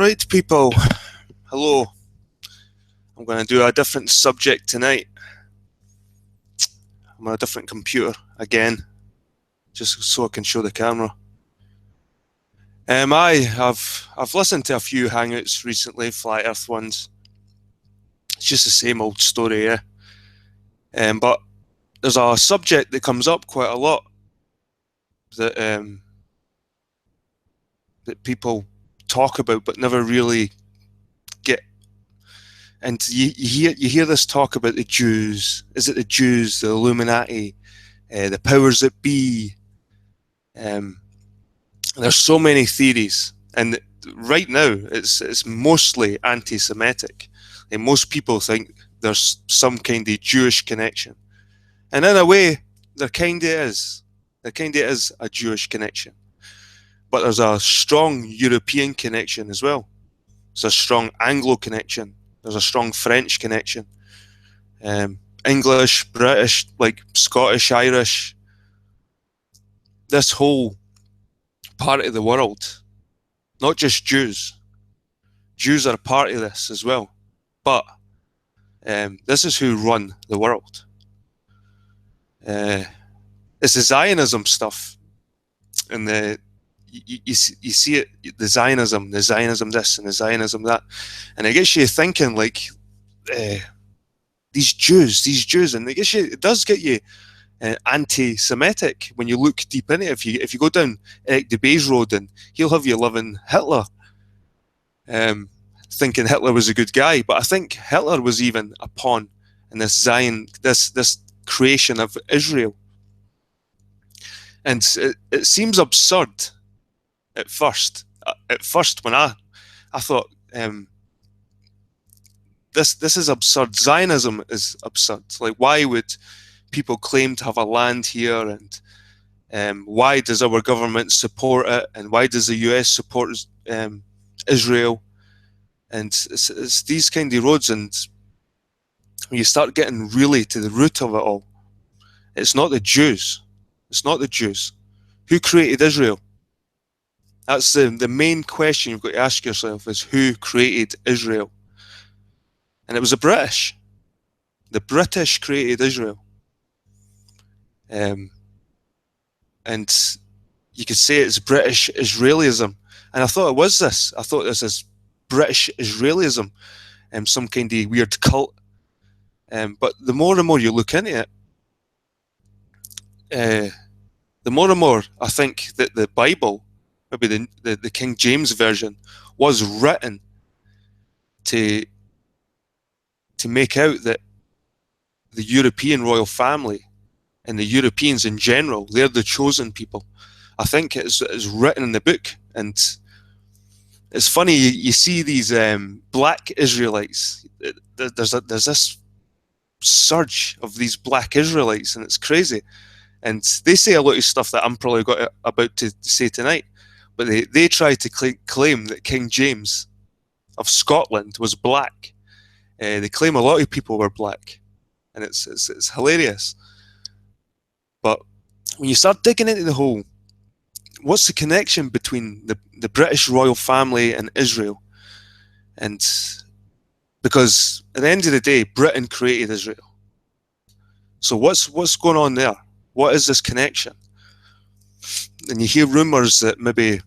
Right, people. Hello. I'm going to do a different subject tonight. I'm on a different computer again, just so I can show the camera. I've listened to a few hangouts recently, flat Earth ones. It's just the same old story, yeah. But there's a subject that comes up quite a lot that that people talk about but never really get. And you hear this talk about the Jews. Is it the Jews, the Illuminati, the powers that be? There's so many theories, and right now it's mostly anti-Semitic. And most people think there's some kind of Jewish connection, and in a way, there kind of is. There kind of is a Jewish connection, but there's a strong European connection as well. There's a strong Anglo connection. There's a strong French connection. English, British, like Scottish, Irish. This whole part of the world, not just Jews. Jews are a part of this as well, but this is who run the world. It's the Zionism stuff, and you see it, the Zionism this and the Zionism that, and it gets you thinking like these Jews, and it does get you anti-Semitic when you look deep in it. If you go down Eric DeBay's road, and he'll have you loving Hitler, thinking Hitler was a good guy, but I think Hitler was even a pawn in this this creation of Israel. And it seems absurd at first. When I thought this is absurd. Zionism is absurd. Like, why would people claim to have a land here, and why does our government support it, and why does the US support Israel? And it's these kind of roads, and when you start getting really to the root of it all, it's not the Jews. It's not the Jews. Who created Israel? That's the main question you've got to ask yourself, is who created Israel? And it was the British. The British created Israel. And you could say it's British Israelism. And I thought it was this. I thought this is British Israelism, some kind of weird cult. But the more and more you look into it, the more and more I think that the Bible, maybe the King James Version, was written to make out that the European royal family and the Europeans in general, they're the chosen people. I think it's written in the book, and it's funny, you see these black Israelites. There's this surge of these black Israelites, and it's crazy. And they say a lot of stuff that I'm probably about to say tonight, but they try to claim that King James of Scotland was black. They claim a lot of people were black, and it's hilarious. But when you start digging into the whole, what's the connection between the British royal family and Israel? And because at the end of the day, Britain created Israel. So what's going on there? What is this connection? And you hear rumours that maybe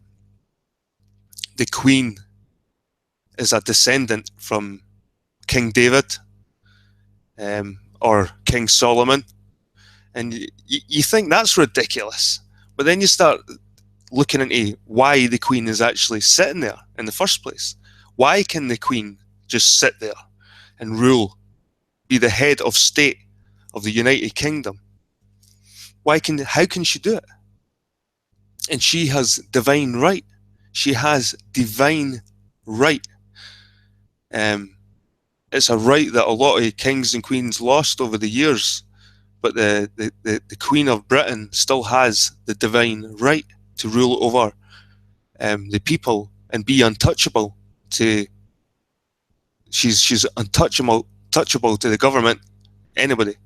the Queen is a descendant from King David, or King Solomon. And you think that's ridiculous. But then you start looking into why the Queen is actually sitting there in the first place. Why can the Queen just sit there and rule, be the head of state of the United Kingdom? How can she do it? And she has divine right. She has divine right. It's a right that a lot of kings and queens lost over the years, but the Queen of Britain still has the divine right to rule over the people and be untouchable to. She's untouchable to the government, anybody.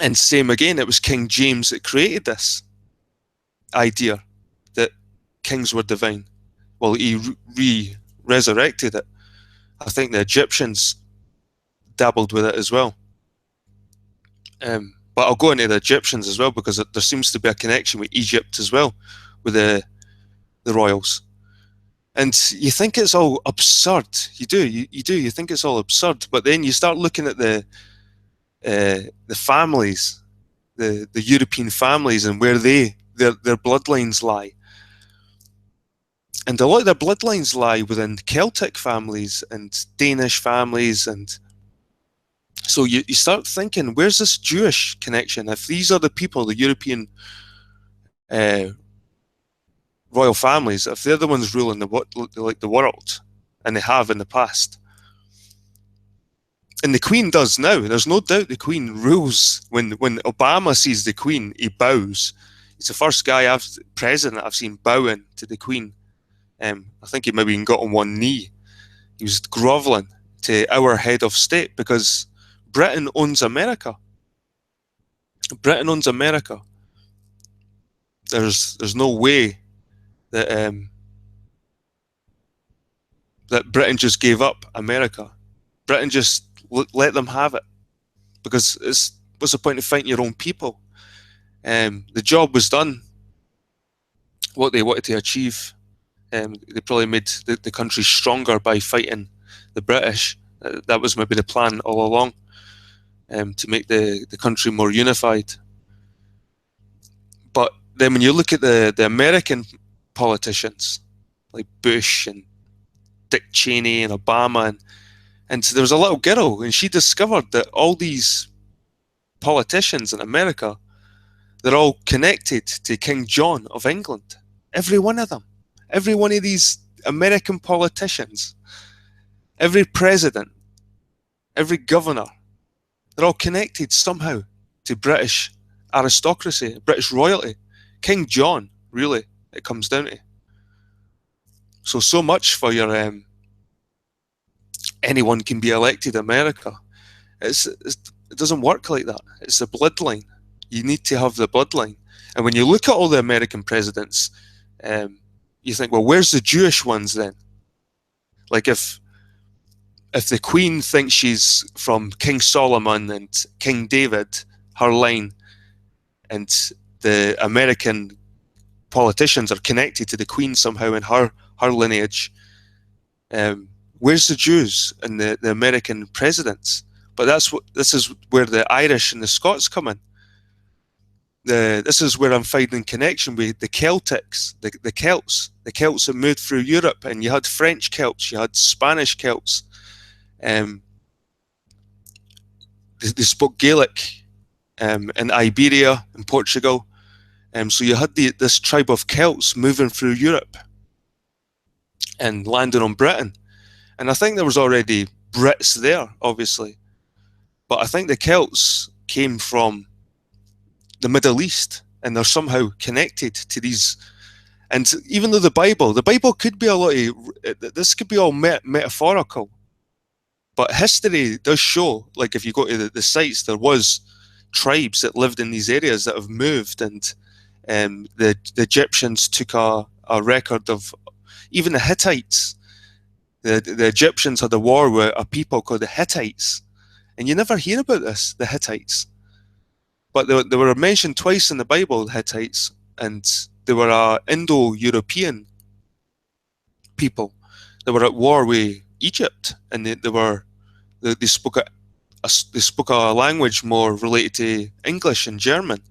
And same again, it was King James that created this idea that kings were divine. well, he resurrected it. I think the Egyptians dabbled with it as well. But I'll go into the Egyptians as well, because there seems to be a connection with Egypt as well, with the royals. And you think it's all absurd. You do. You think it's all absurd. But then you start looking at the families, the European families, and where their bloodlines lie. And a lot of their bloodlines lie within Celtic families and Danish families. And so you start thinking, where's this Jewish connection? If these are the people, the European royal families, if they're the ones ruling the world, and they have in the past, and the Queen does now, there's no doubt the Queen rules. When Obama sees the Queen, he bows. He's the first president I've seen bowing to the Queen. I think he maybe even got on one knee. He was groveling to our head of state, because Britain owns America. Britain owns America. There's no way that that Britain just gave up America. Britain just let them have it, because what's the point of fighting your own people? The job was done. What they wanted to achieve, they probably made the country stronger by fighting the British. That was maybe the plan all along, to make the country more unified. But then when you look at the American politicians, like Bush and Dick Cheney and Obama, and there was a little girl, and she discovered that all these politicians in America, they're all connected to King John of England. Every one of them. Every one of these American politicians, every president, every governor, they're all connected somehow to British aristocracy, British royalty. King John, really, it comes down to. So much for your anyone can be elected America. It doesn't work like that. It's the bloodline. You need to have the bloodline. And when you look at all the American presidents, you think, well, where's the Jewish ones then? Like if the Queen thinks she's from King Solomon and King David, her line, and the American politicians are connected to the Queen somehow in her lineage, where's the Jews and the American presidents? But this is where the Irish and the Scots come in. This is where I'm finding connection with the Celtics, the Celts. The Celts that moved through Europe, and you had French Celts, you had Spanish Celts. They spoke Gaelic in Iberia, in Portugal. So you had this tribe of Celts moving through Europe and landing on Britain. And I think there was already Brits there, obviously. But I think the Celts came from the Middle East, and they're somehow connected to these. And even though the Bible could be a lot of, this could be all metaphorical, but history does show, like if you go to the sites, there was tribes that lived in these areas that have moved, and the Egyptians took a record of, even the Hittites. The Egyptians had a war with a people called the Hittites, and you never hear about this, the Hittites. But they were mentioned twice in the Bible, the Hittites, and they were a Indo-European people. They were at war with Egypt, and they spoke a language more related to English and German,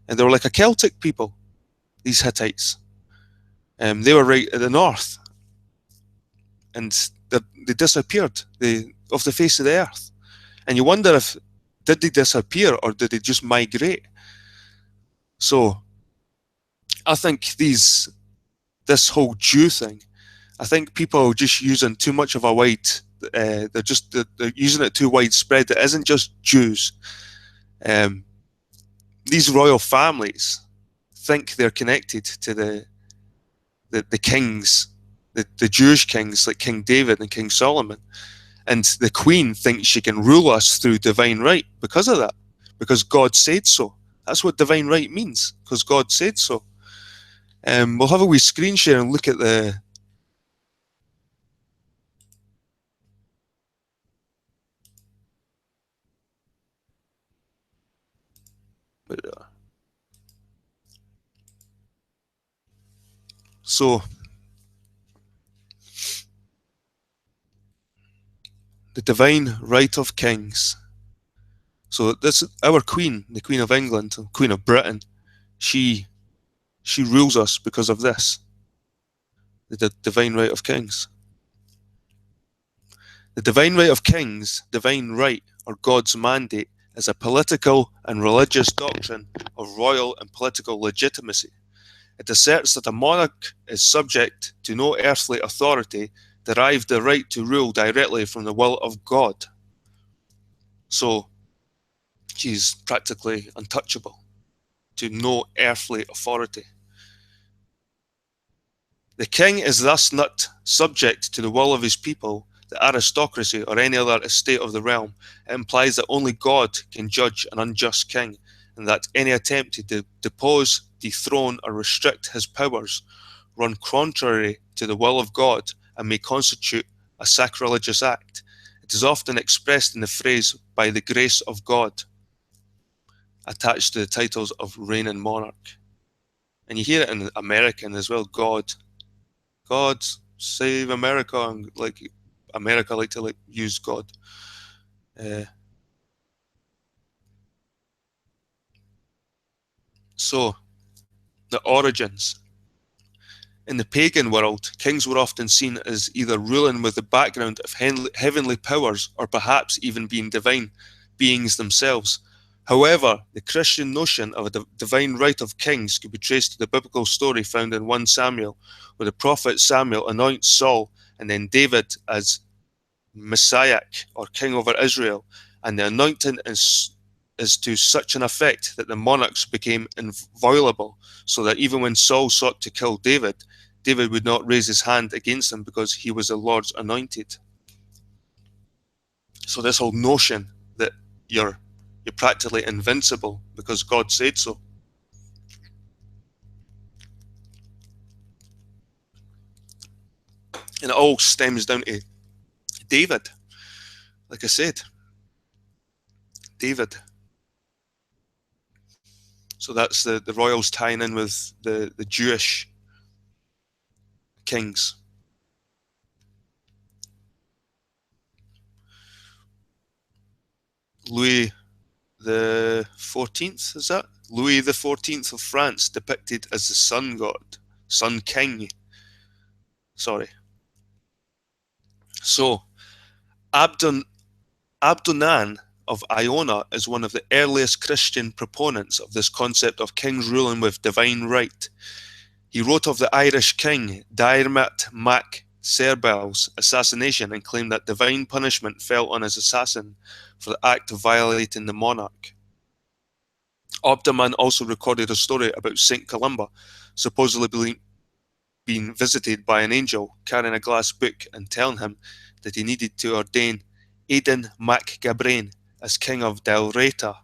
and they were like a Celtic people, these Hittites. They were right at the north, and they disappeared off the face of the earth. And you wonder if, did they disappear or did they just migrate? So I think this whole Jew thing, I think people are just using too much of a they're using it too widespread. It isn't just Jews. These royal families think they're connected to the kings, the Jewish kings like King David and King Solomon. And the Queen thinks she can rule us through divine right because of that, because God said so. That's what divine right means, because God said so. We'll have a wee screen share and look at the But, so the divine right of kings. So this our Queen, the Queen of England, Queen of Britain, she rules us because of this, the divine right of kings. The divine right of kings, divine right, or God's mandate, is a political and religious doctrine of royal and political legitimacy. It asserts that a monarch is subject to no earthly authority, derived the right to rule directly from the will of God. So she's practically untouchable to no earthly authority. The king is thus not subject to the will of his people, the aristocracy, or any other estate of the realm. It implies that only God can judge an unjust king, and that any attempt to depose, dethrone, or restrict his powers run contrary to the will of God and may constitute a sacrilegious act. It is often expressed in the phrase, by the grace of God, attached to the titles of reigning monarch. And you hear it in American as well, God save America, and like America like to use God. So the origins. In the pagan world, kings were often seen as either ruling with the background of heavenly powers or perhaps even being divine beings themselves. However, the Christian notion of a divine right of kings could be traced to the biblical story found in 1 Samuel, where the prophet Samuel anoints Saul and then David as Messiah or king over Israel, and the anointing is to such an effect that the monarchs became inviolable, so that even when Saul sought to kill David, David would not raise his hand against him because he was the Lord's anointed. So this whole notion that you're practically invincible because God said so. And it all stems down to David. Like I said, David. So that's the royals tying in with the Jewish kings. Louis the 14th, is that? Louis the 14th of France, depicted as the sun god, sun king. Sorry. So, Abdonan of Iona is one of the earliest Christian proponents of this concept of kings ruling with divine right. He wrote of the Irish king Diarmait Mac Serbell's assassination and claimed that divine punishment fell on his assassin for the act of violating the monarch. Abdoman also recorded a story about St. Columba supposedly being visited by an angel carrying a glass book and telling him that he needed to ordain Aidan Mac Gabrain as king of Dalreta,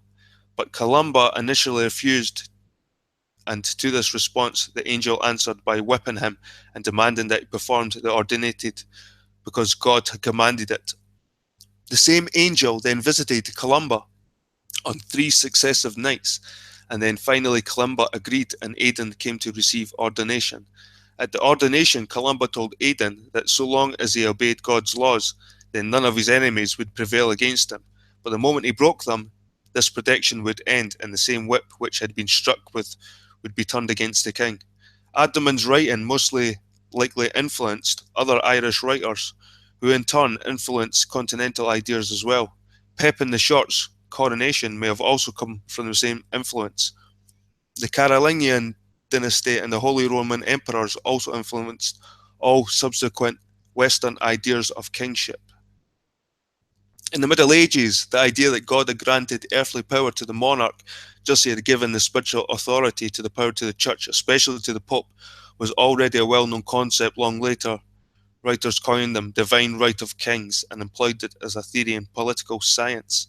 but Columba initially refused, and to this response the angel answered by whipping him and demanding that he performed the ordinated because God had commanded it. The same angel then visited Columba on 3 successive nights, and then finally Columba agreed and Aidan came to receive ordination. At the ordination, Columba told Aidan that so long as he obeyed God's laws, then none of his enemies would prevail against him. But the moment he broke them, this protection would end, and the same whip which had been struck with would be turned against the king. Abdoman's writing mostly likely influenced other Irish writers, who in turn influenced continental ideas as well. Pepin the Short's coronation may have also come from the same influence. The Carolingian dynasty and the Holy Roman emperors also influenced all subsequent Western ideas of kingship. In the Middle Ages, the idea that God had granted earthly power to the monarch, just as he had given the spiritual authority to the power to the church, especially to the Pope, was already a well-known concept. Long later, writers coined them divine right of kings and employed it as a theory in political science.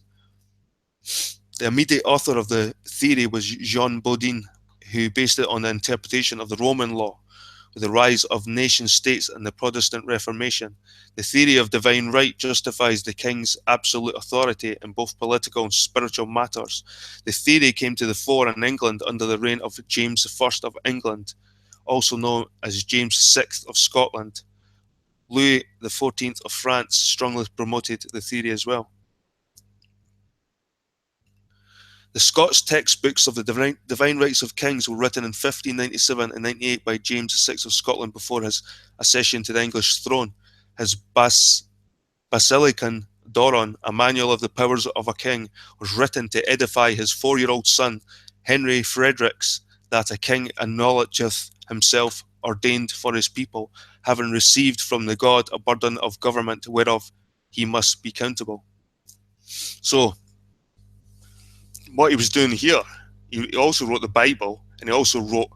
The immediate author of the theory was Jean Bodin, who based it on the interpretation of the Roman law, with the rise of nation-states and the Protestant Reformation. The theory of divine right justifies the king's absolute authority in both political and spiritual matters. The theory came to the fore in England under the reign of James I of England, also known as James VI of Scotland. Louis XIV of France strongly promoted the theory as well. The Scots textbooks of the divine rights of kings were written in 1597 and 98 by James VI of Scotland before his accession to the English throne. His Basilicon Doron, a manual of the powers of a king, was written to edify his 4-year-old son, Henry Fredericks, that a king acknowledgeth himself ordained for his people, having received from the God a burden of government whereof he must be accountable. So, what he was doing here, he also wrote the Bible, and he also wrote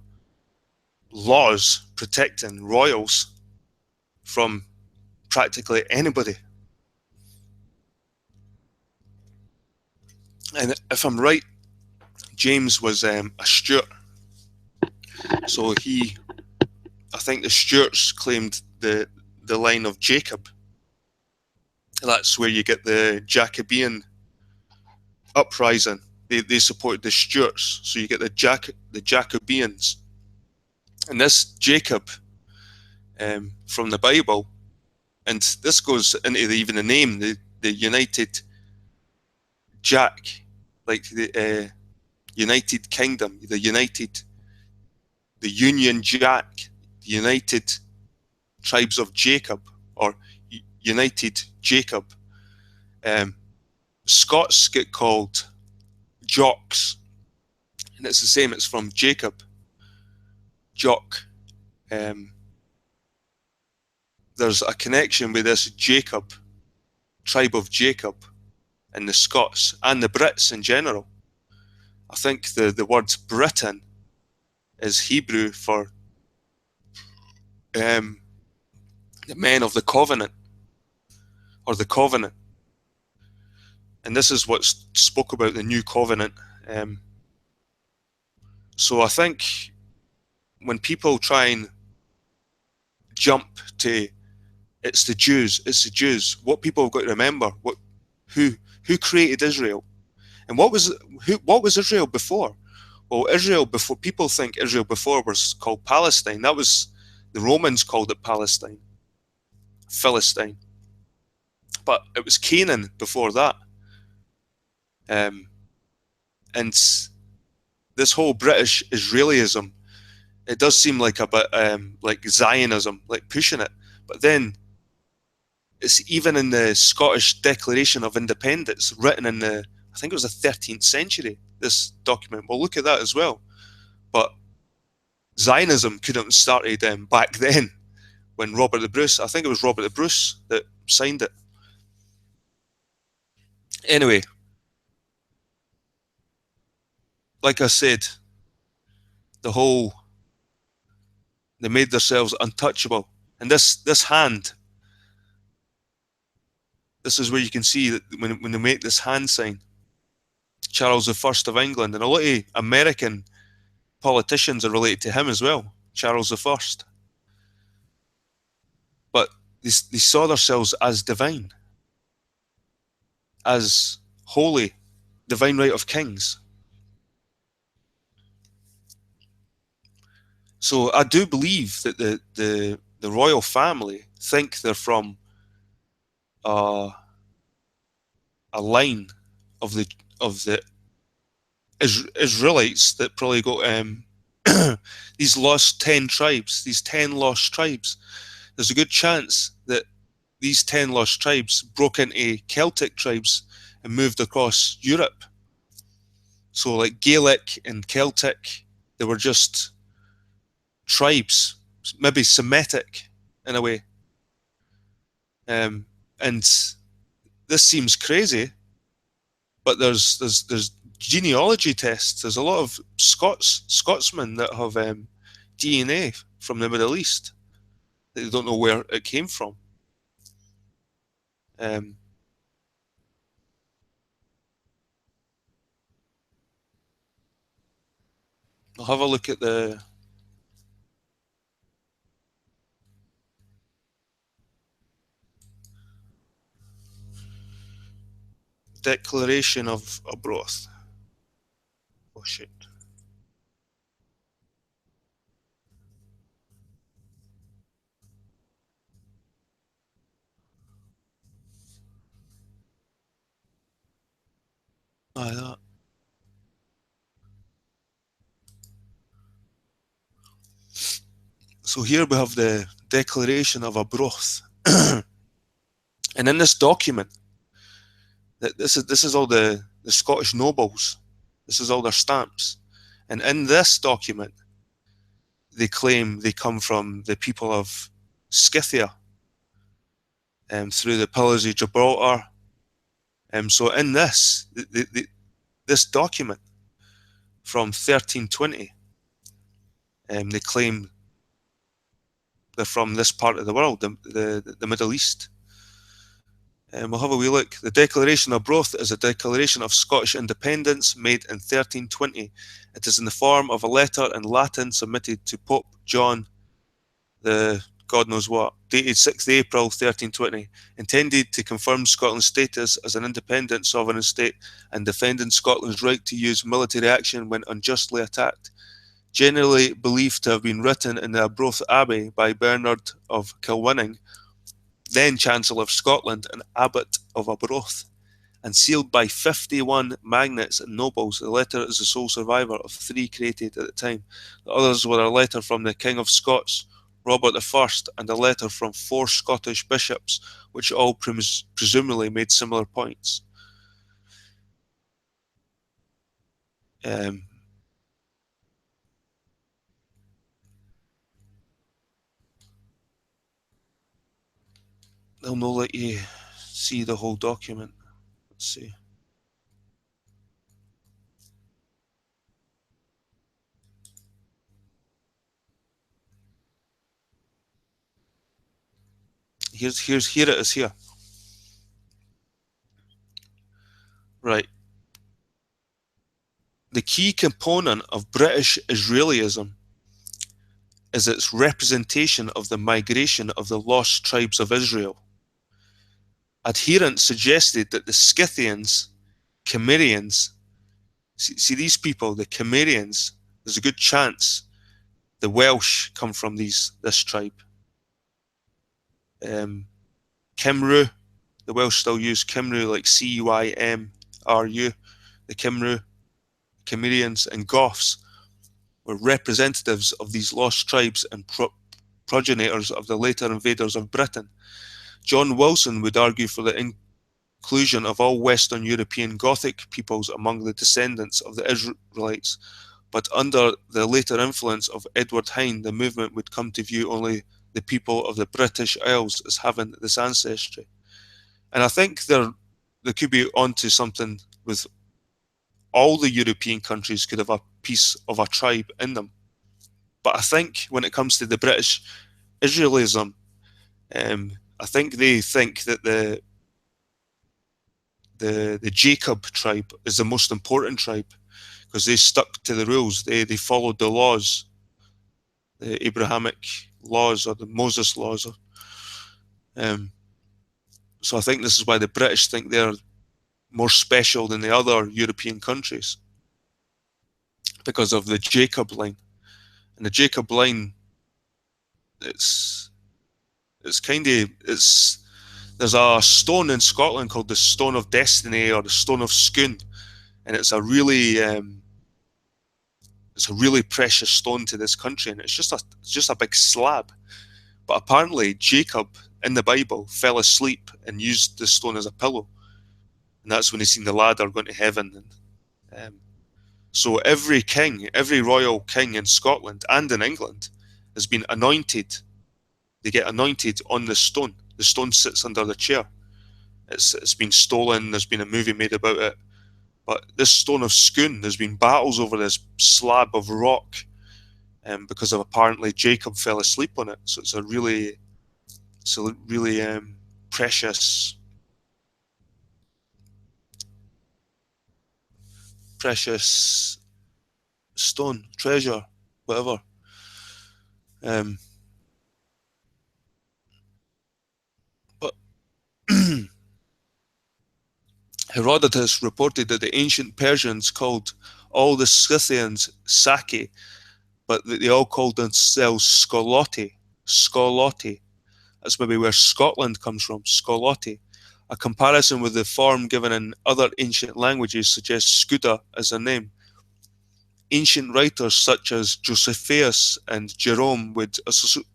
laws protecting royals from practically anybody. And if I'm right, James was a Stuart. So I think the Stuarts claimed the line of Jacob. That's where you get the Jacobean uprising. They supported the Stuarts, so you get the Jacobeans. And this Jacob from the Bible, and this goes into even the name, the United Jack, like the United Kingdom, the Union Jack, the United Tribes of Jacob, or United Jacob. Scots get called Jocks, and it's the same. It's from Jacob, Jock. There's a connection with this Jacob, tribe of Jacob, and the Scots and the Brits in general. I think the word Britain is Hebrew for the men of the covenant, or the covenant. And this is what's spoke about the new covenant. So I think when people try and jump to it's the Jews, what people have got to remember, who created Israel, and what was Israel before? Well, Israel before, people think Israel before was called Palestine. That was, the Romans called it Palestine, Philistine, but it was Canaan before that. And this whole British Israelism, it does seem like a bit like Zionism, like pushing it, but then it's even in the Scottish Declaration of Independence, written in I think it was the 13th century, this document. We'll look at that as well. But Zionism couldn't have started back then when Robert the Bruce, I think it was Robert the Bruce that signed it. Anyway, like I said, they made themselves untouchable. And this hand, this is where you can see that when they make this hand sign, Charles I of England, and a lot of American politicians are related to him as well, Charles I. But they saw themselves as divine, as holy, divine right of kings. So I do believe that the royal family think they're from a line of the Israelites that probably got these lost 10 tribes, these 10 lost tribes. There's a good chance that these 10 lost tribes broke into Celtic tribes and moved across Europe. So like Gaelic and Celtic, they were just tribes, maybe Semitic in a way. And this seems crazy, but there's genealogy tests. There's a lot of Scotsmen that have DNA from the Middle East that they don't know where it came from. I'll have a look at the Declaration of Arbroath. Oh shit. Aye, that. So here we have the Declaration of Arbroath. And in this document, this is all the Scottish nobles. This is all their stamps. And in this document, they claim they come from the people of Scythia, through the Pillars of Gibraltar. So in this document from 1320, they claim they're from this part of the world, the Middle East. We'll have a wee look. The Declaration of Arbroath is a declaration of Scottish independence made in 1320. It is in the form of a letter in Latin submitted to Pope John the God knows what, dated 6th April 1320, intended to confirm Scotland's status as an independent sovereign state and defending Scotland's right to use military action when unjustly attacked. Generally believed to have been written in the Arbroath Abbey by Bernard of Kilwinning, then Chancellor of Scotland and Abbot of Arbroath, and sealed by 51 magnates and nobles. The letter is the sole survivor of 3 created at the time. The others were a letter from the King of Scots, Robert I, and a letter from 4 Scottish bishops, which all presumably made similar points. They'll not let you see the whole document. Let's see. Here it is here. Right. The key component of British Israelism is its representation of the migration of the lost tribes of Israel. Adherents suggested that the Scythians, Cimmerians, see these people, the Cimmerians, there's a good chance the Welsh come from this tribe. Cymru, the Welsh still use Cymru, like Cymru, the Cymru, Cimmerians, and Goths were representatives of these lost tribes and progenitors of the later invaders of Britain. John Wilson would argue for the inclusion of all Western European Gothic peoples among the descendants of the Israelites, but under the later influence of Edward Hine, the movement would come to view only the people of the British Isles as having this ancestry. And I think they could be onto something with all the European countries could have a piece of a tribe in them. But I think when it comes to the British Israelism, I think they think that the Jacob tribe is the most important tribe because they stuck to the rules. They followed the laws, the Abrahamic laws or the Moses laws. So I think this is why the British think they're more special than the other European countries because of the Jacob line. And the Jacob line, it's there's a stone in Scotland called the Stone of Destiny or the Stone of Scone, and it's a really precious stone to this country, and it's just a big slab. But apparently Jacob in the Bible fell asleep and used the stone as a pillow, and that's when he seen the ladder going to heaven. And so every royal king in Scotland and in England has been anointed. They get anointed on the stone. The stone sits under the chair. It's been stolen. There's been a movie made about it. But this Stone of Scone, there's been battles over this slab of rock, because of apparently Jacob fell asleep on it. So it's a really precious stone, treasure, whatever. But Herodotus reported that the ancient Persians called all the Scythians Saki, but that they all called themselves Skoloti. Skoloti. That's maybe where Scotland comes from, Skoloti. A comparison with the form given in other ancient languages suggests Scuda as a name. Ancient writers such as Josephus and Jerome would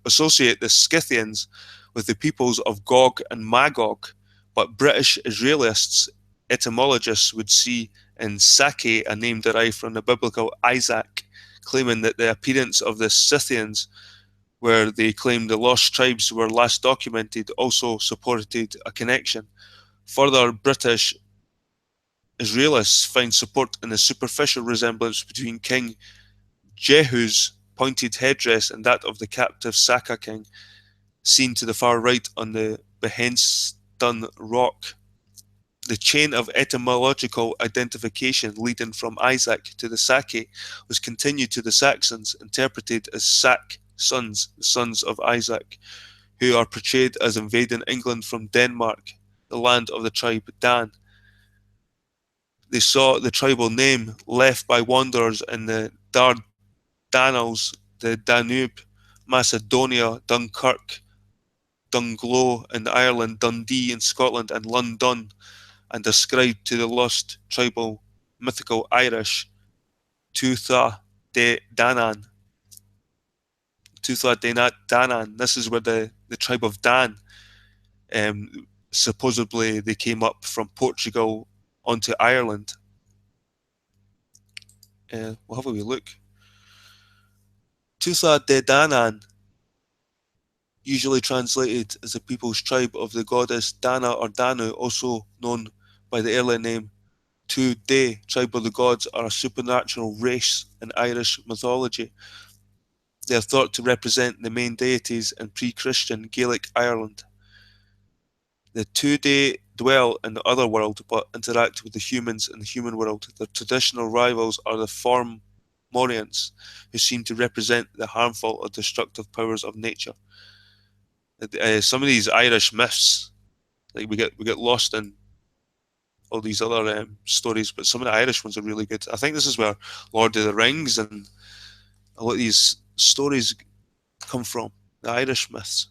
associate the Scythians with the peoples of Gog and Magog, but British Israelists, etymologists, would see in Saki a name derived from the biblical Isaac, claiming that the appearance of the Scythians, where they claimed the lost tribes were last documented, also supported a connection. Further, British Israelists find support in the superficial resemblance between King Jehu's pointed headdress and that of the captive Saka king, seen to the far right on the Behenston rock. The chain of etymological identification leading from Isaac to the Saki was continued to the Saxons, interpreted as Sak sons, the sons of Isaac, who are portrayed as invading England from Denmark, the land of the tribe Dan. They saw the tribal name left by wanderers in the Dardanelles, the Danube, Macedonia, Dunkirk, Dunglow in Ireland, Dundee in Scotland, and London, and ascribed to the lost tribal mythical Irish Tuatha De Danann. Tuatha De Danann. This is where the tribe of Dan, supposedly they came up from Portugal onto Ireland. We'll have a wee look. Tuatha De Danann, usually translated as the people's tribe of the goddess Dana or Danu, also known by the earlier name Tu De, tribe of the gods, are a supernatural race in Irish mythology. They are thought to represent the main deities in pre-Christian Gaelic Ireland. The Tu De dwell in the other world but interact with the humans in the human world. Their traditional rivals are the Fomorians, who seem to represent the harmful or destructive powers of nature. Some of these Irish myths, like we get lost in all these other stories, but some of the Irish ones are really good. I think this is where Lord of the Rings and a lot of these stories come from, the Irish myths.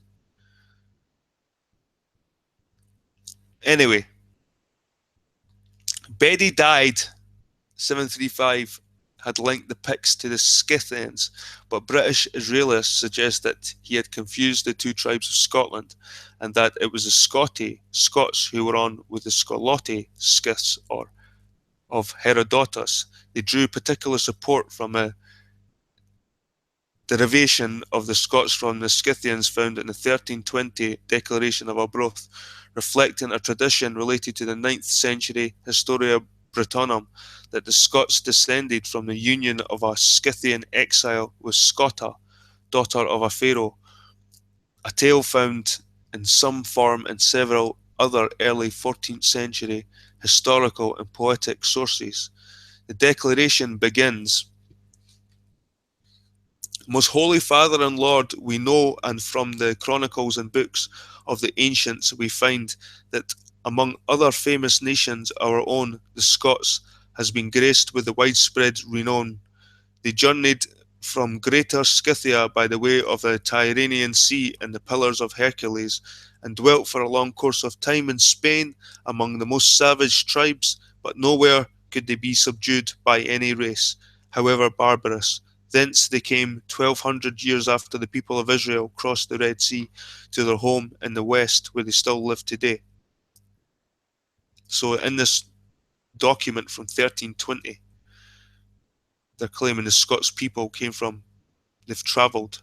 Anyway, Bedi died 735, had linked the Picts to the Scythians, but British Israelists suggest that he had confused the two tribes of Scotland and that it was the Scots who were on with the Skoloti Scyths or of Herodotus. They drew particular support from a derivation of the Scots from the Scythians found in the 1320 Declaration of Arbroath, reflecting a tradition related to the 9th century Historia Brittonum that the Scots descended from the union of a Scythian exile with Scotta, daughter of a pharaoh, a tale found in some form in several other early 14th century historical and poetic sources. The declaration begins, "Most Holy Father and Lord, we know, and from the chronicles and books of the ancients we find that among other famous nations our own, the Scots, has been graced with the widespread renown. They journeyed from Greater Scythia by the way of the Tyrrhenian Sea and the Pillars of Hercules, and dwelt for a long course of time in Spain among the most savage tribes, but nowhere could they be subdued by any race, however barbarous. Thence they came 1200 years after the people of Israel crossed the Red Sea to their home in the west, where they still live today." So in this document from 1320, they're claiming the Scots people came from, they've travelled.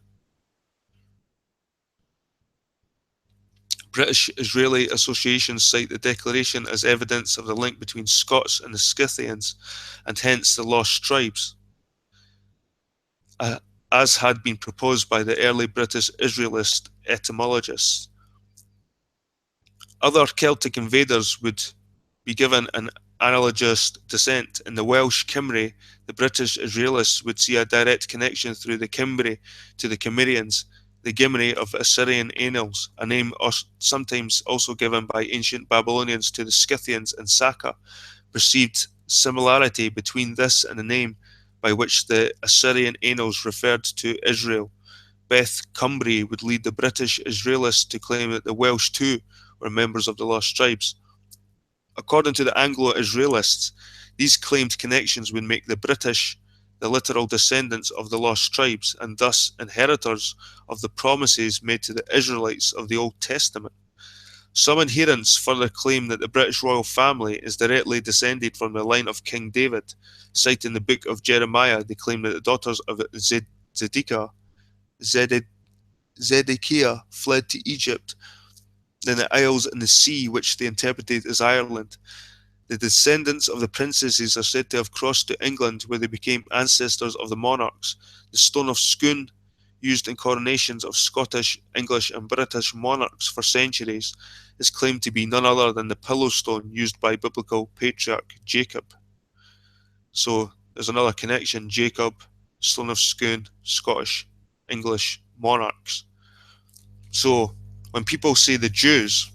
British-Israeli associations cite the declaration as evidence of the link between Scots and the Scythians, and hence the lost tribes, as had been proposed by the early British Israelist etymologists. Other Celtic invaders would be given an analogous descent. In the Welsh Cymry, the British Israelists would see a direct connection through the Cimbri to the Cimmerians, the Gimri of Assyrian annals, a name sometimes also given by ancient Babylonians to the Scythians and Saka, perceived similarity between this and the name by which the Assyrian annals referred to Israel. Beth Cumbria would lead the British Israelists to claim that the Welsh too were members of the lost tribes. According to the Anglo-Israelists, these claimed connections would make the British the literal descendants of the lost tribes and thus inheritors of the promises made to the Israelites of the Old Testament. Some adherents further claim that the British royal family is directly descended from the line of King David. Citing the book of Jeremiah, they claim that the daughters of Zedekiah fled to Egypt, then the isles in the sea, which they interpreted as Ireland. The descendants of the princesses are said to have crossed to England, where they became ancestors of the monarchs. The stone of Scone, used in coronations of Scottish, English, and British monarchs for centuries, is claimed to be none other than the pillow stone used by biblical patriarch Jacob. So there's another connection: Jacob, stone of Scone, Scottish, English monarchs. So when people say the Jews,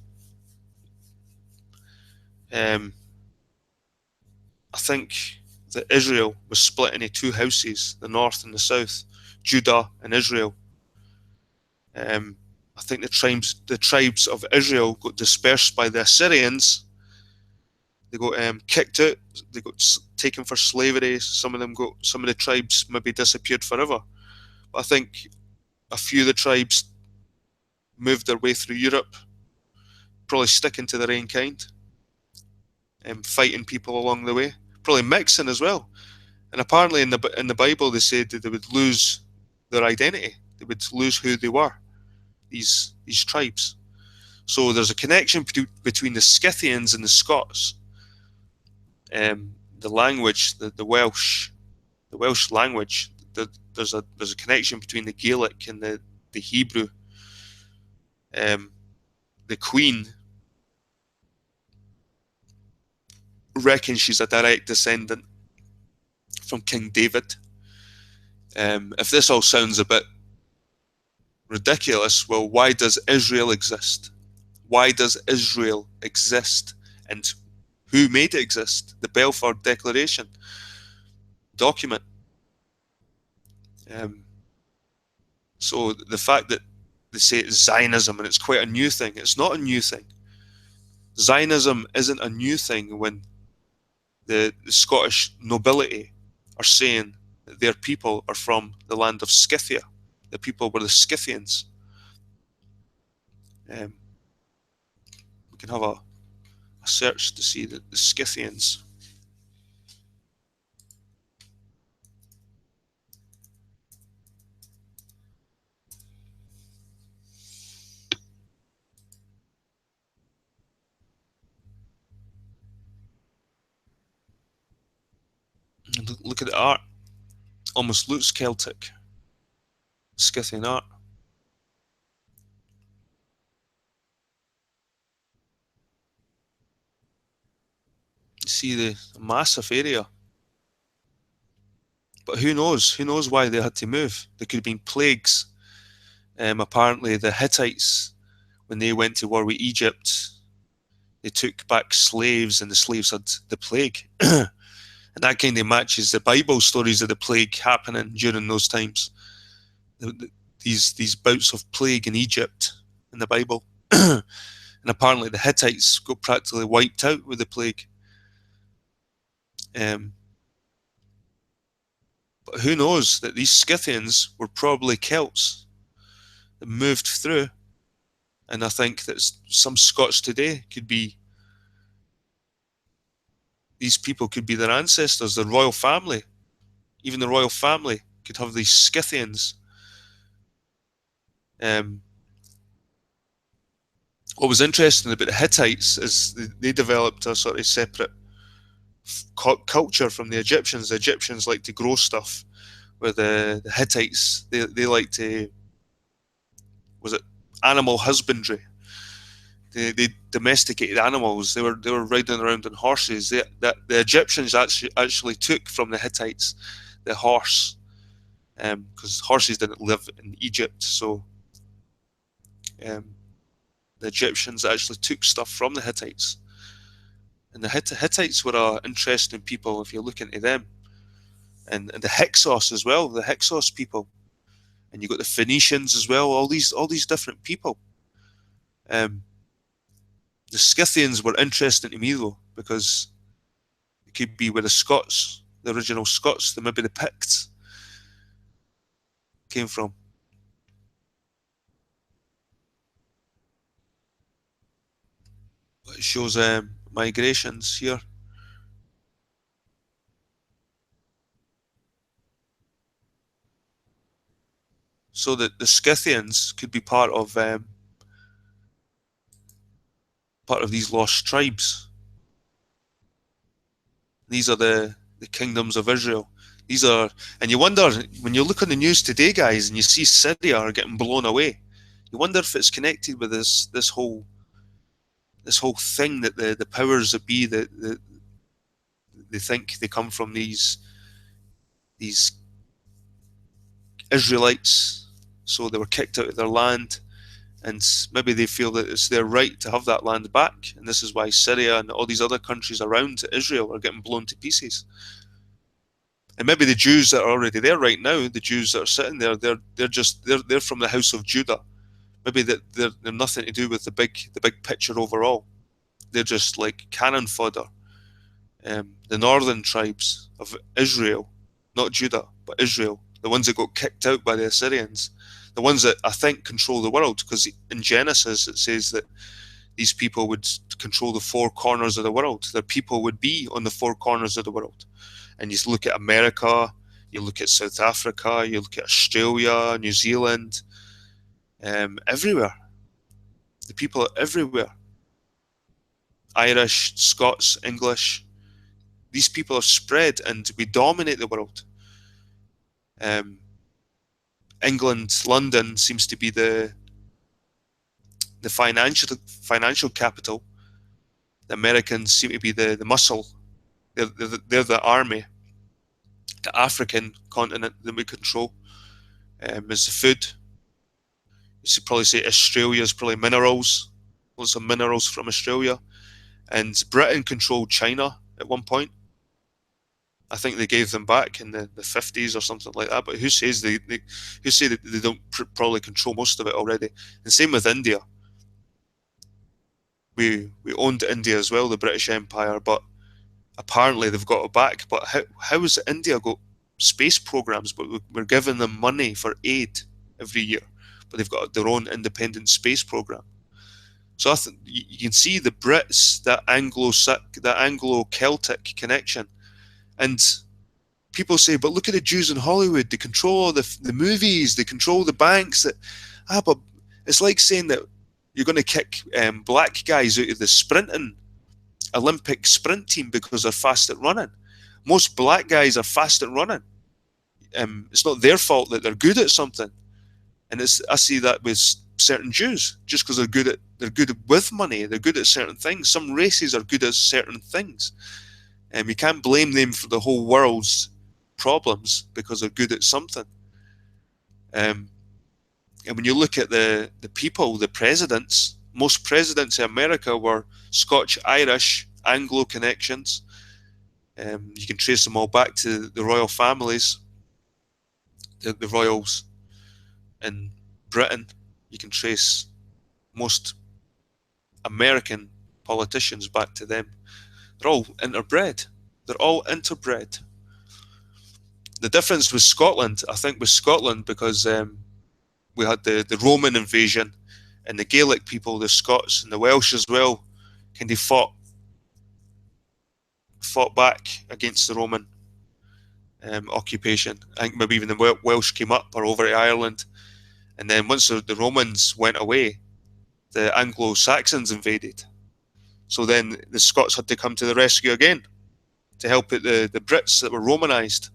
I think that Israel was split into two houses, the north and the south, Judah and Israel. I think the tribes of Israel got dispersed by the Assyrians. They got kicked out. They got taken for slavery. Some of the tribes maybe disappeared forever. But I think a few of the tribes moved their way through Europe, probably sticking to their own kind, fighting people along the way, probably mixing as well. And apparently in the Bible they said that they would lose their identity. They would lose who they were, these tribes. So there's a connection between the Scythians and the Scots. The language, the Welsh language, there's a connection between the Gaelic and the Hebrew. The Queen reckons she's a direct descendant from King David. If this all sounds a bit ridiculous, well, why does Israel exist? Why does Israel exist? And who made it exist? The Balfour Declaration document. So the fact that they say it's Zionism and it's quite a new thing, it's not a new thing. Zionism isn't a new thing when the Scottish nobility are saying that their people are from the land of Scythia. The people were the Scythians. We can have a search to see the Scythians. Look at the art. Almost looks Celtic. Scythian art. You see the massive area. But who knows? Who knows why they had to move? There could have been plagues. Apparently the Hittites, when they went to war with Egypt, they took back slaves and the slaves had the plague. And that kind of matches the Bible stories of the plague happening during those times. These bouts of plague in Egypt in the Bible. And apparently the Hittites got practically wiped out with the plague. But who knows that these Scythians were probably Celts that moved through. And I think that some Scots today could be, these people could be their ancestors, the royal family. Even the royal family could have these Scythians. What was interesting about the Hittites is they developed a sort of separate culture from the Egyptians. The Egyptians like to grow stuff, where the Hittites, they like to, was it animal husbandry? They domesticated animals. They were riding around on horses. The Egyptians actually took from the Hittites the horse, because horses didn't live in Egypt. So the Egyptians actually took stuff from the Hittites. And the Hittites were interesting people if you look into them. And the Hyksos as well, the Hyksos people. And you got the Phoenicians as well, all these different people. The Scythians were interesting to me though, because it could be where the Scots, the original Scots, maybe the Picts came from. It shows migrations here. So that the Scythians could be part of these lost tribes. These are the kingdoms of Israel. These are, and you wonder when you look on the news today, guys, and you see Syria are getting blown away. You wonder if it's connected with this whole thing that the powers that be that they think they come from these Israelites, so they were kicked out of their land, and maybe they feel that it's their right to have that land back, and this is why Syria and all these other countries around Israel are getting blown to pieces. And maybe the Jews that are already there right now, the Jews that are sitting there, they're from the house of Judah. Maybe they're nothing to do with the big picture overall. They're just like cannon fodder. The northern tribes of Israel, not Judah, but Israel, the ones that got kicked out by the Assyrians, the ones that I think control the world, because in Genesis it says that these people would control the four corners of the world. Their people would be on the four corners of the world. And you look at America, you look at South Africa, you look at Australia, New Zealand, everywhere. The people are everywhere. Irish, Scots, English. These people are spread and we dominate the world. England, London seems to be the financial capital. The Americans seem to be the muscle. They're the army. The African continent that we control is the food. You should probably say Australia is probably minerals. Lots of minerals from Australia. And Britain controlled China at one point. I think they gave them back in the 50s or something like that. But who says who say that they don't probably control most of it already? And same with India. We owned India as well, the British Empire, but apparently they've got it back. But how has India got space programs, but we're giving them money for aid every year, but they've got their own independent space program. So I think you can see the Brits, that Anglo-Celtic connection. And people say, but look at the Jews in Hollywood, they control the movies, they control the banks. But it's like saying that you're going to kick black guys out of the sprinting Olympic sprint team because they're fast at running. Most black guys are fast at running. It's not their fault that they're good at something. And I see that with certain Jews, just because they're good with money, they're good at certain things. Some races are good at certain things. And you can't blame them for the whole world's problems because they're good at something. And when you look at the people, the presidents, most presidents in America were Scotch, Irish, Anglo connections. You can trace them all back to the royal families, the royals in Britain. You can trace most American politicians back to them. They're all interbred. They're all interbred. The difference with Scotland, I think, with Scotland, because we had the Roman invasion, and the Gaelic people, the Scots and the Welsh as well, kind of fought back against the Roman occupation. I think maybe even the Welsh came up or over to Ireland, and then once the Romans went away, the Anglo-Saxons invaded. So then the Scots had to come to the rescue again to help out the Brits that were Romanized.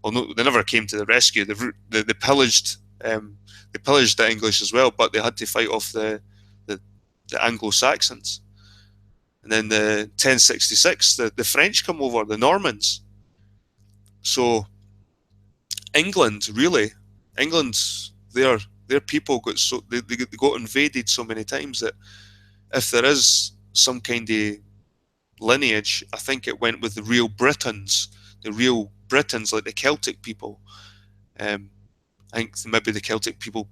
Well, no, they never came to the rescue. They pillaged the English as well, but they had to fight off the Anglo-Saxons. And then the 1066, the French come over, the Normans. So England, they're their people got so they got invaded so many times that if there is some kind of lineage, I think it went with the real Britons, like the Celtic people. I think maybe the Celtic people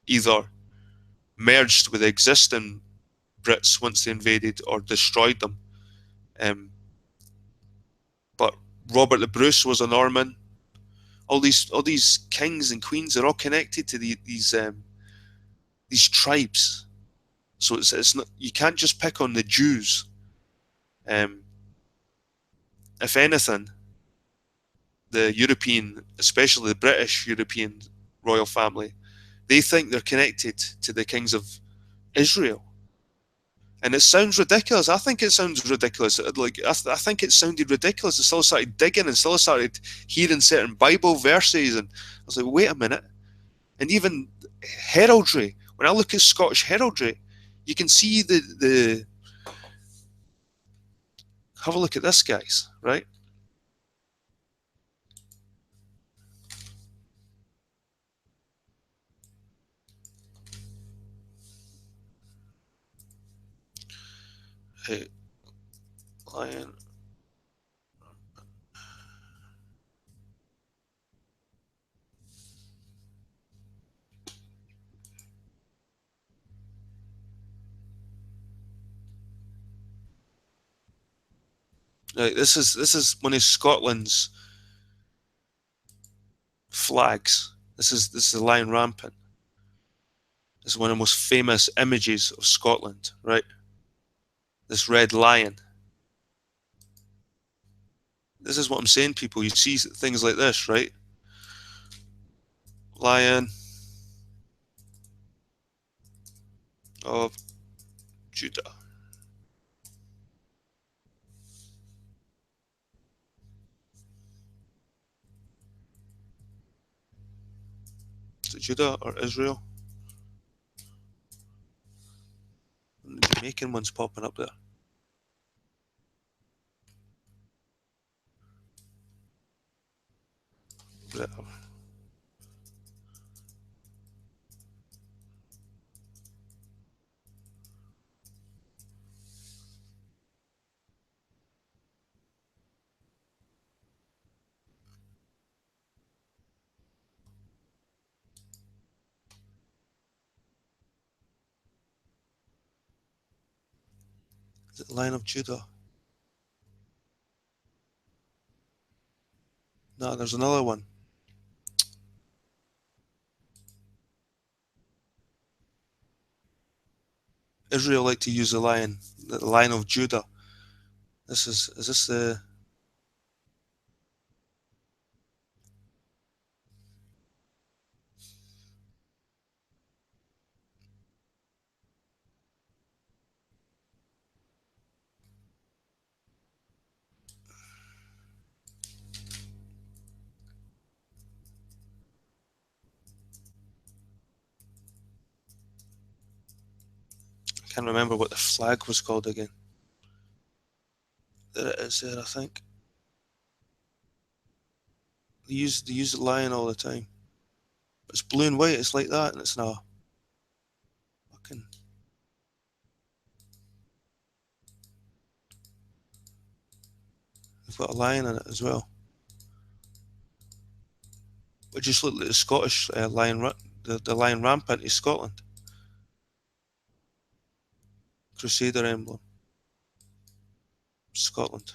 either merged with existing Brits once they invaded or destroyed them. Um, but Robert the Bruce was a Norman. All these kings and queens are all connected to these tribes. So it's not, you can't just pick on the Jews. Um, if anything, the European, especially the British European royal family, they think they're connected to the kings of Israel. And it sounds ridiculous. I think it sounds ridiculous. Like I think it sounded ridiculous. I still started digging and still started hearing certain Bible verses, and I was like, wait a minute. And even heraldry. When I look at Scottish heraldry, you can see the. Have a look at this, guys. Right. Hey, lion. Right, this is one of Scotland's flags. This is the lion rampant. This is one of the most famous images of Scotland, right? This red lion. This is what I'm saying, people. You see things like this, right? Lion of Judah. Is it Judah or Israel? The Jamaican one's popping up there. Whatever. Is it the Lion of Judah? No, there's another one. Israel like to use the Lion of Judah. Is this the? I can't remember what the flag was called again. There it is there, I think. They use the lion all the time. It's blue and white, it's like that, and it's not fucking. They've got a lion in it as well. But just look at the Scottish the lion rampant in Scotland. Crusader emblem. Scotland.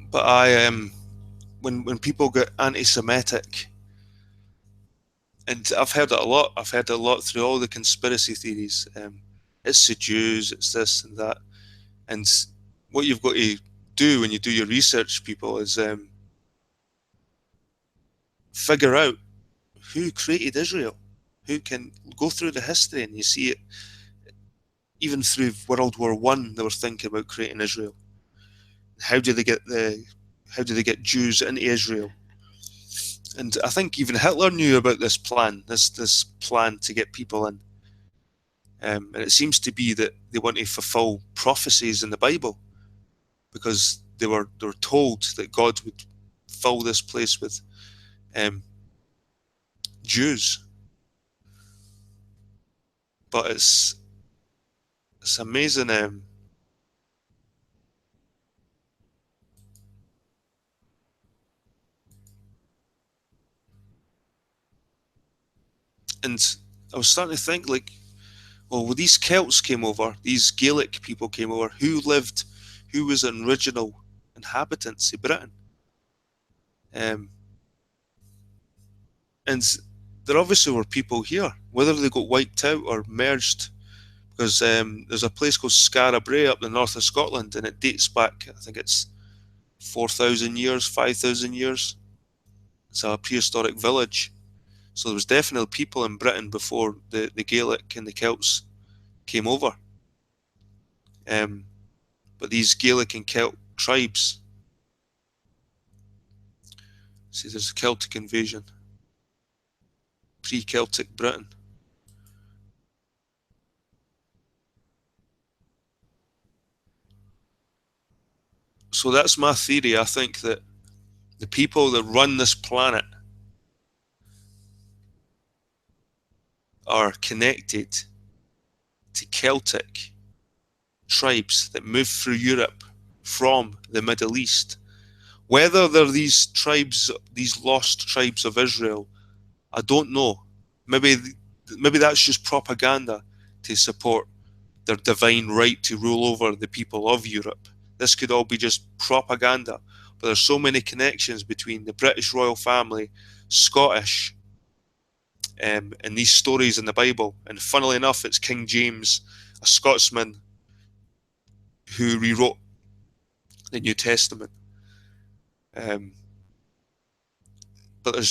But when people get anti-Semitic, and I've heard it a lot. I've heard it a lot through all the conspiracy theories. It's the Jews, it's this and that, and what you've got to do when you do your research, people, is figure out who created Israel. Who can go through the history and you see it. even through World War One, they were thinking about creating Israel. How do they get Jews into Israel? And I think even Hitler knew about this plan, this plan to get people in. And it seems to be that they want to fulfill prophecies in the Bible, because they were told that God would fill this place with Jews. But it's amazing. And I was starting to think, like, well, when these Celts came over, these Gaelic people came over, who was an original inhabitants of Britain? Um, and there obviously were people here, whether they got wiped out or merged, because there's a place called Skara Brae up in the north of Scotland, and it dates back, I think it's 4,000 years, 5,000 years. It's a prehistoric village. So there was definitely people in Britain before the Gaelic and the Celts came over. But these Gaelic and Celt tribes, see, there's a Celtic invasion, pre-Celtic Britain. So that's my theory. I think that the people that run this planet are connected to Celtic tribes that moved through Europe from the Middle East. Whether they're these tribes, these lost tribes of Israel, I don't know. Maybe that's just propaganda to support their divine right to rule over the people of Europe. This could all be just propaganda. But there's so many connections between the British royal family, Scottish, and these stories in the Bible. And funnily enough, it's King James, a Scotsman, who rewrote the New Testament. Um, but there's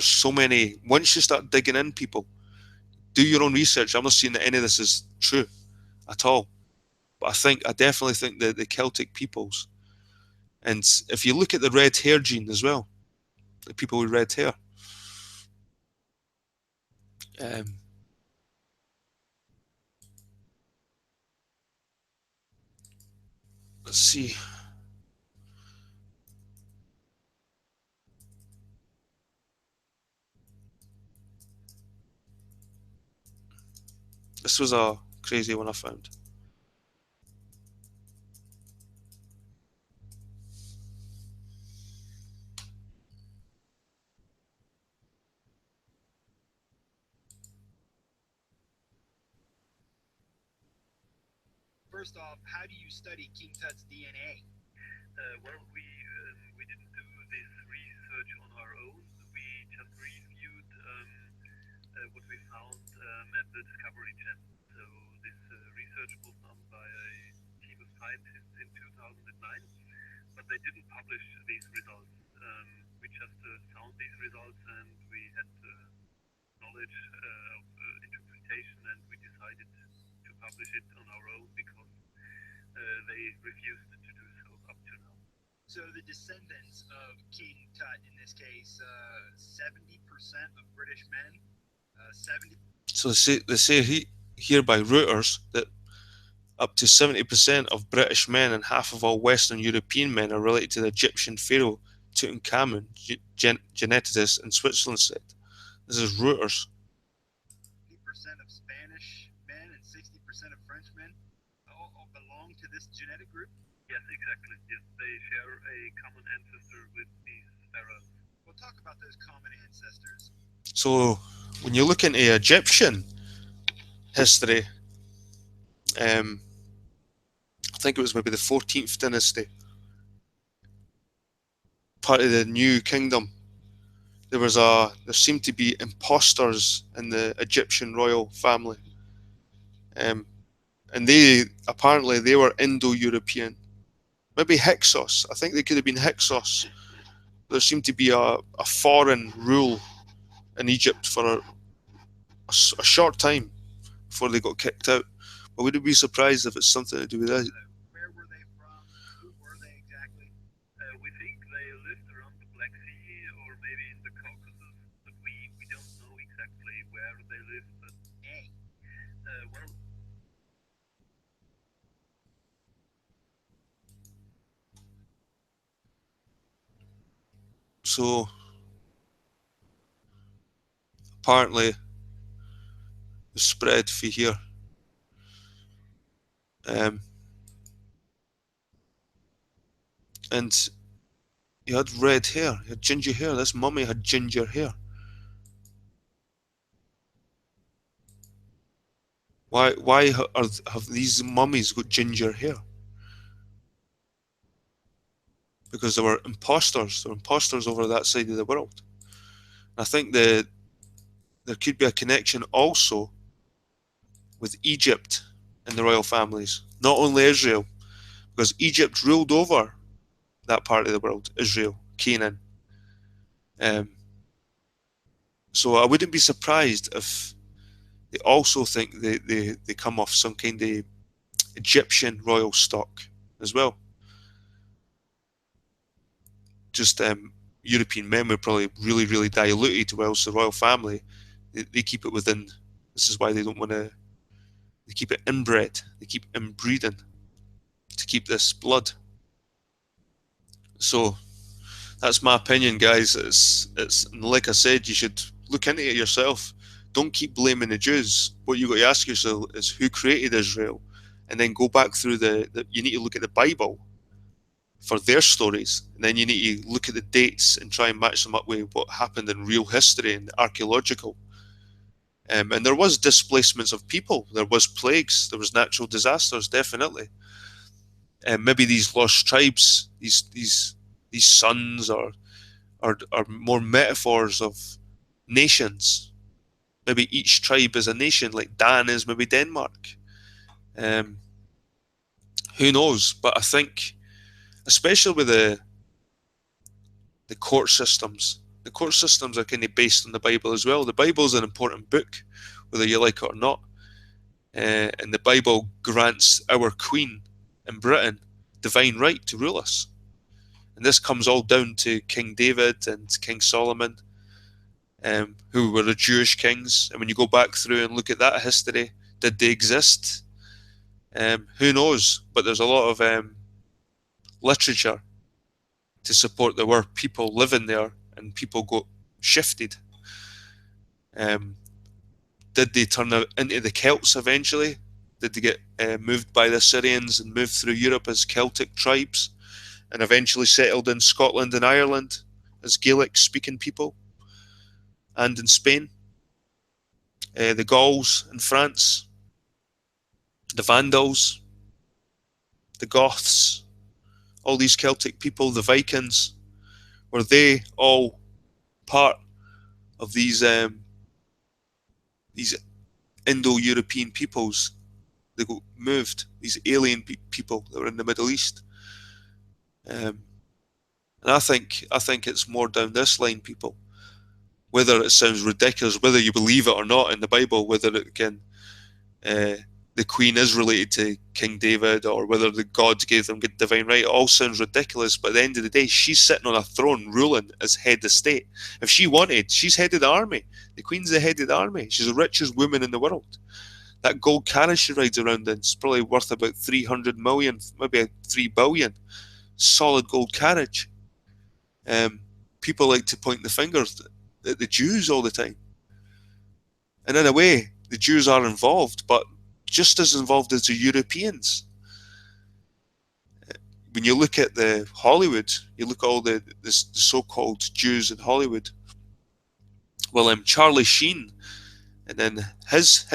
so many. Once you start digging in, people, do your own research. I'm not saying that any of this is true at all, but I definitely think that the Celtic peoples, and if you look at the red hair gene as well, the people with red hair, um, let's see, this was a crazy one I found. First off, how do you study King Tut's DNA? Well, we didn't do this research on our own. We just reviewed what we found at the Discovery Channel. So this research was done by a team of scientists in 2009, but they didn't publish these results. We just found these results, and we had knowledge of interpretation, and we decided to publish it on our own because they refused to do so up to now. So the descendants of King Tut, in this case, 70% of British men, 70. So they say here by Reuters that up to 70% of British men and half of all Western European men are related to the Egyptian pharaoh Tutankhamun, geneticists in Switzerland said. This is Reuters. 50% of Spanish men and 60% of French men all belong to this genetic group? Yes, exactly. Yes, they share a common ancestor with these pharaohs. We'll talk about those common ancestors. So when you look into Egyptian history, I think it was maybe the 14th dynasty, part of the New Kingdom. There seemed to be imposters in the Egyptian royal family, and they were Indo-European, maybe Hyksos. I think they could have been Hyksos. There seemed to be a foreign rule in Egypt for a short time before they got kicked out. I wouldn't be surprised if it's something to do with that. Where were they from? Who were they exactly? We think they lived around the Black Sea or maybe in the Caucasus, but we don't know exactly where they lived. But well, So apparently the spread for here. And he had red hair, he had ginger hair. This mummy had ginger hair. Why have these mummies got ginger hair? Because they were imposters. They were imposters over that side of the world. I think there could be a connection also with Egypt and the royal families, not only Israel, because Egypt ruled over that part of the world, Israel, Canaan. So I wouldn't be surprised if they also think they come off some kind of Egyptian royal stock as well. Just European men were probably really, really diluted, whilst the royal family, they keep it within. This is why they don't want to. They keep it inbred. They keep inbreeding to keep this blood. So that's my opinion, guys. It's like I said, you should look into it yourself. Don't keep blaming the Jews. What you got to ask yourself is who created Israel, and then go back through you need to look at the Bible for their stories, and then you need to look at the dates and try and match them up with what happened in real history and archaeological. And there was displacements of people, there was plagues, there was natural disasters, definitely. And maybe these lost tribes, these sons are more metaphors of nations. Maybe each tribe is a nation, like Dan is maybe Denmark. Who knows? But I think, especially with the court systems. The court systems are kind of based on the Bible as well. The Bible is an important book, whether you like it or not. And the Bible grants our Queen in Britain divine right to rule us. And this comes all down to King David and King Solomon, who were the Jewish kings. And when you go back through and look at that history, did they exist? Who knows? But there's a lot of literature to support there were people living there and people got shifted. Did they turn into the Celts eventually? Did they get moved by the Assyrians and moved through Europe as Celtic tribes and eventually settled in Scotland and Ireland as Gaelic-speaking people? And in Spain, the Gauls in France, the Vandals, the Goths, all these Celtic people, the Vikings, were they all part of these Indo-European peoples that got moved, these alien people that were in the Middle East? And I think it's more down this line, people. Whether it sounds ridiculous, whether you believe it or not in the Bible, whether it can the Queen is related to King David, or whether the gods gave them divine right, it all sounds ridiculous. But at the end of the day, she's sitting on a throne ruling as head of state. If she wanted, she's head of the army. The Queen's the head of the army. She's the richest woman in the world. That gold carriage she rides around in is probably worth about 300 million, maybe 3 billion. Solid gold carriage. People like to point the fingers at the Jews all the time. And in a way, the Jews are involved, but just as involved as the Europeans. When you look at the Hollywood, you look at all the so-called Jews in Hollywood. Well, Charlie Sheen, and then his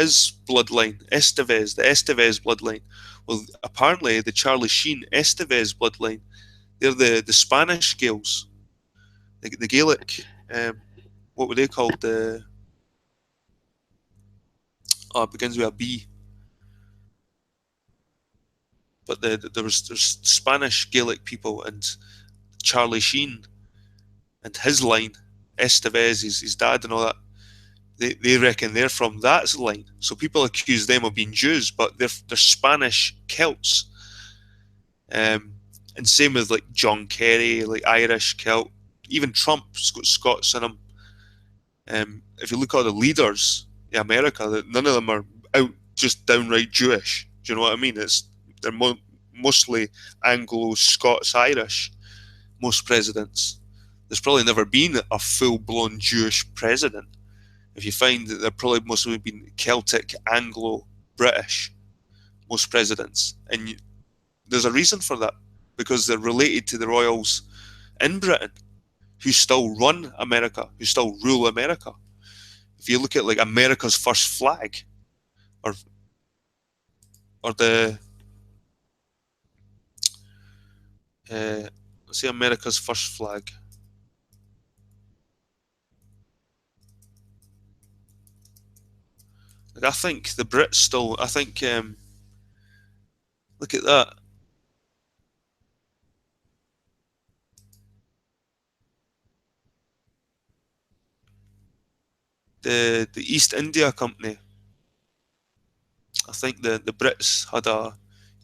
bloodline, the Estevez bloodline. Well, apparently the Charlie Sheen Estevez bloodline, they're the Spanish Gaels, the Gaelic. What were they called? It begins with a B. But there's Spanish Gaelic people, and Charlie Sheen and his line, Estevez, his dad and all that, They reckon they're from that line. So people accuse them of being Jews, but they're Spanish Celts. And same with like John Kerry, like Irish Celt. Even Trump's got Scots in him. If you look at the leaders in America, none of them are out just downright Jewish. Do you know what I mean? They're mostly Anglo, Scots, Irish. Most presidents. There's probably never been a full-blown Jewish president. If you find that there probably mostly been Celtic, Anglo, British, most presidents, and there's a reason for that, because they're related to the royals in Britain, who still run America, who still rule America. If you look at like America's first flag, or the let's say America's first flag. Like, I think the Brits still. I think look at that. The East India Company. I think the Brits had a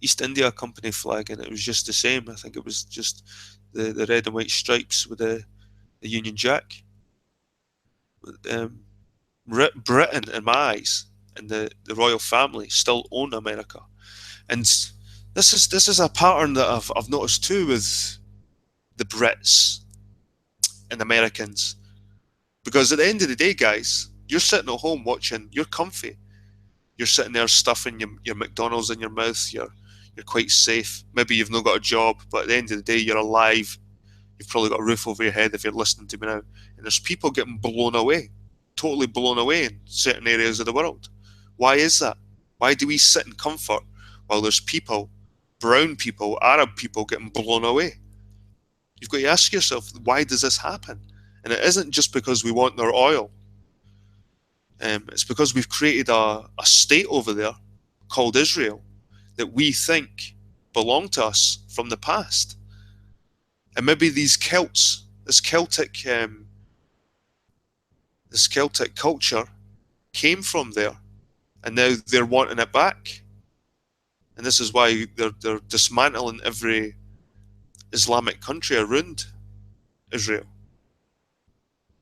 East India Company flag, and it was just the same. I think it was just the red and white stripes with the Union Jack. Britain, in my eyes, and the royal family still own America, and this is a pattern that I've noticed too with the Brits and Americans, because at the end of the day, guys, you're sitting at home watching, you're comfy, you're sitting there stuffing your McDonald's in your mouth, you're quite safe. Maybe you've not got a job, but at the end of the day, you're alive. You've probably got a roof over your head if you're listening to me now. And there's people getting blown away, totally blown away in certain areas of the world. Why is that? Why do we sit in comfort while there's people, brown people, Arab people, getting blown away? You've got to ask yourself, why does this happen? And it isn't just because we want their oil. It's because we've created a state over there called Israel that we think belong to us from the past. And maybe these Celts, this Celtic culture came from there, and now they're wanting it back. And this is why they're dismantling every Islamic country around Israel.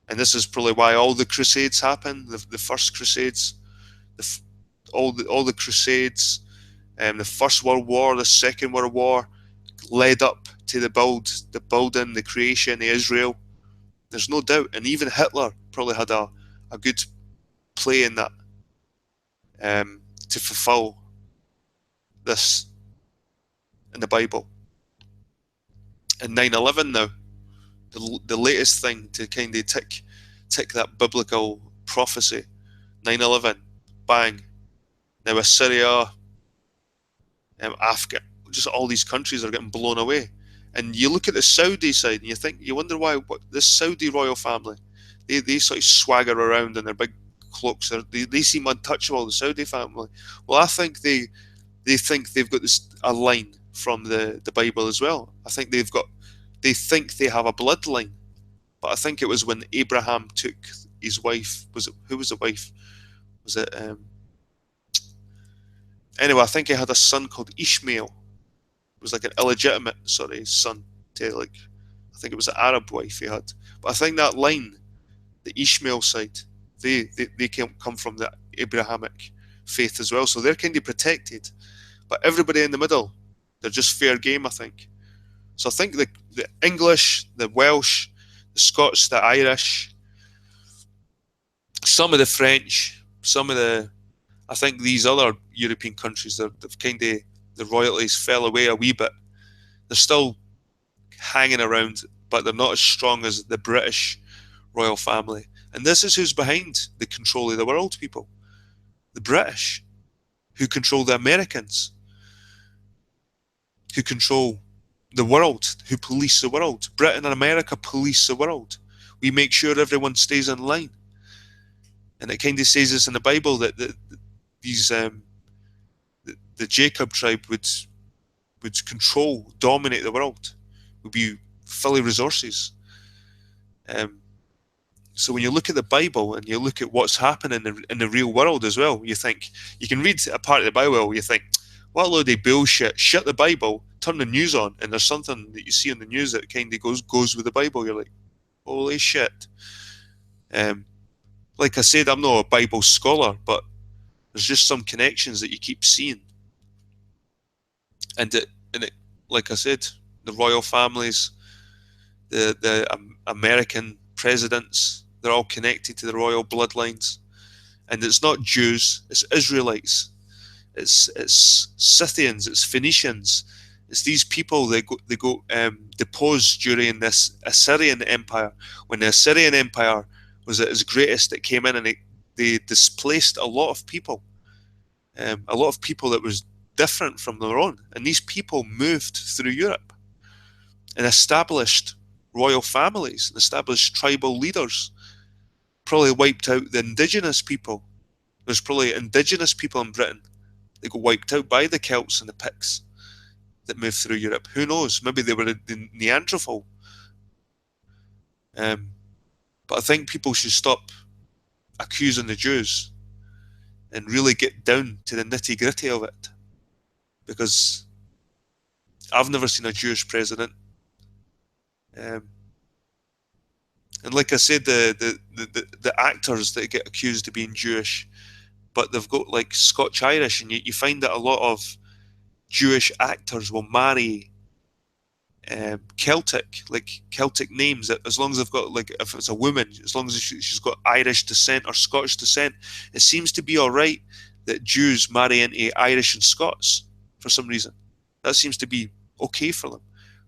And this is probably why all the Crusades happened, the first Crusades, all the Crusades, the First World War, the Second World War, led up to the building, the creation of Israel. There's no doubt. And even Hitler probably had a good play in that, to fulfill this in the Bible. And 9/11 now, the latest thing to kind of tick that biblical prophecy. 9/11, bang. Now Assyria, Africa, just all these countries are getting blown away. And you look at the Saudi side, and you wonder why. What this Saudi royal family, they sort of swagger around in their big cloaks. They seem untouchable. The Saudi family. Well, I think they think they've got a line from the Bible as well. I think they think they have a bloodline, but I think it was when Abraham took his wife. Who was the wife? Was it? Anyway, I think he had a son called Ishmael. It was like an illegitimate, son to I think it was an Arab wife he had. But I think that line, the Ishmael side, they come from the Abrahamic faith as well. So they're kind of protected. But everybody in the middle, they're just fair game, I think. So I think the English, the Welsh, the Scots, the Irish, some of the French, I think these other European countries, they've kind of, the royalties fell away a wee bit. They're still hanging around, but they're not as strong as the British royal family. And this is who's behind the control of the world, people. The British, who control the Americans, who control the world, who police the world. Britain and America police the world. We make sure everyone stays in line. And it kind of says this in the Bible that the Jacob tribe would control, dominate the world, would be full of resources. So when you look at the Bible and you look at what's happening in the real world as well, you think, you can read a part of the Bible, you think, what a load of bullshit, shut the Bible, turn the news on, and there's something that you see on the news that kind of goes with the Bible. You're like, holy shit. Like I said, I'm not a Bible scholar, but there's just some connections that you keep seeing. And like I said, the royal families, the American presidents, they're all connected to the royal bloodlines. And it's not Jews, it's Israelites, it's Scythians, it's Phoenicians, it's these people that go deposed during this Assyrian Empire. When the Assyrian Empire was at its greatest, it came in and they displaced a lot of people that was different from their own. And these people moved through Europe and established royal families, and established tribal leaders, probably wiped out the indigenous people. There's probably indigenous people in Britain that got wiped out by the Celts and the Picts that moved through Europe. Who knows? Maybe they were the Neanderthal. But I think people should stop accusing the Jews and really get down to the nitty-gritty of it. Because I've never seen a Jewish president. And like I said, the actors that get accused of being Jewish, but they've got like Scotch-Irish, and you find that a lot of Jewish actors will marry Celtic names, as long as they've got, like, if it's a woman, as long as she's got Irish descent or Scottish descent, it seems to be all right that Jews marry into Irish and Scots for some reason. That seems to be okay for them.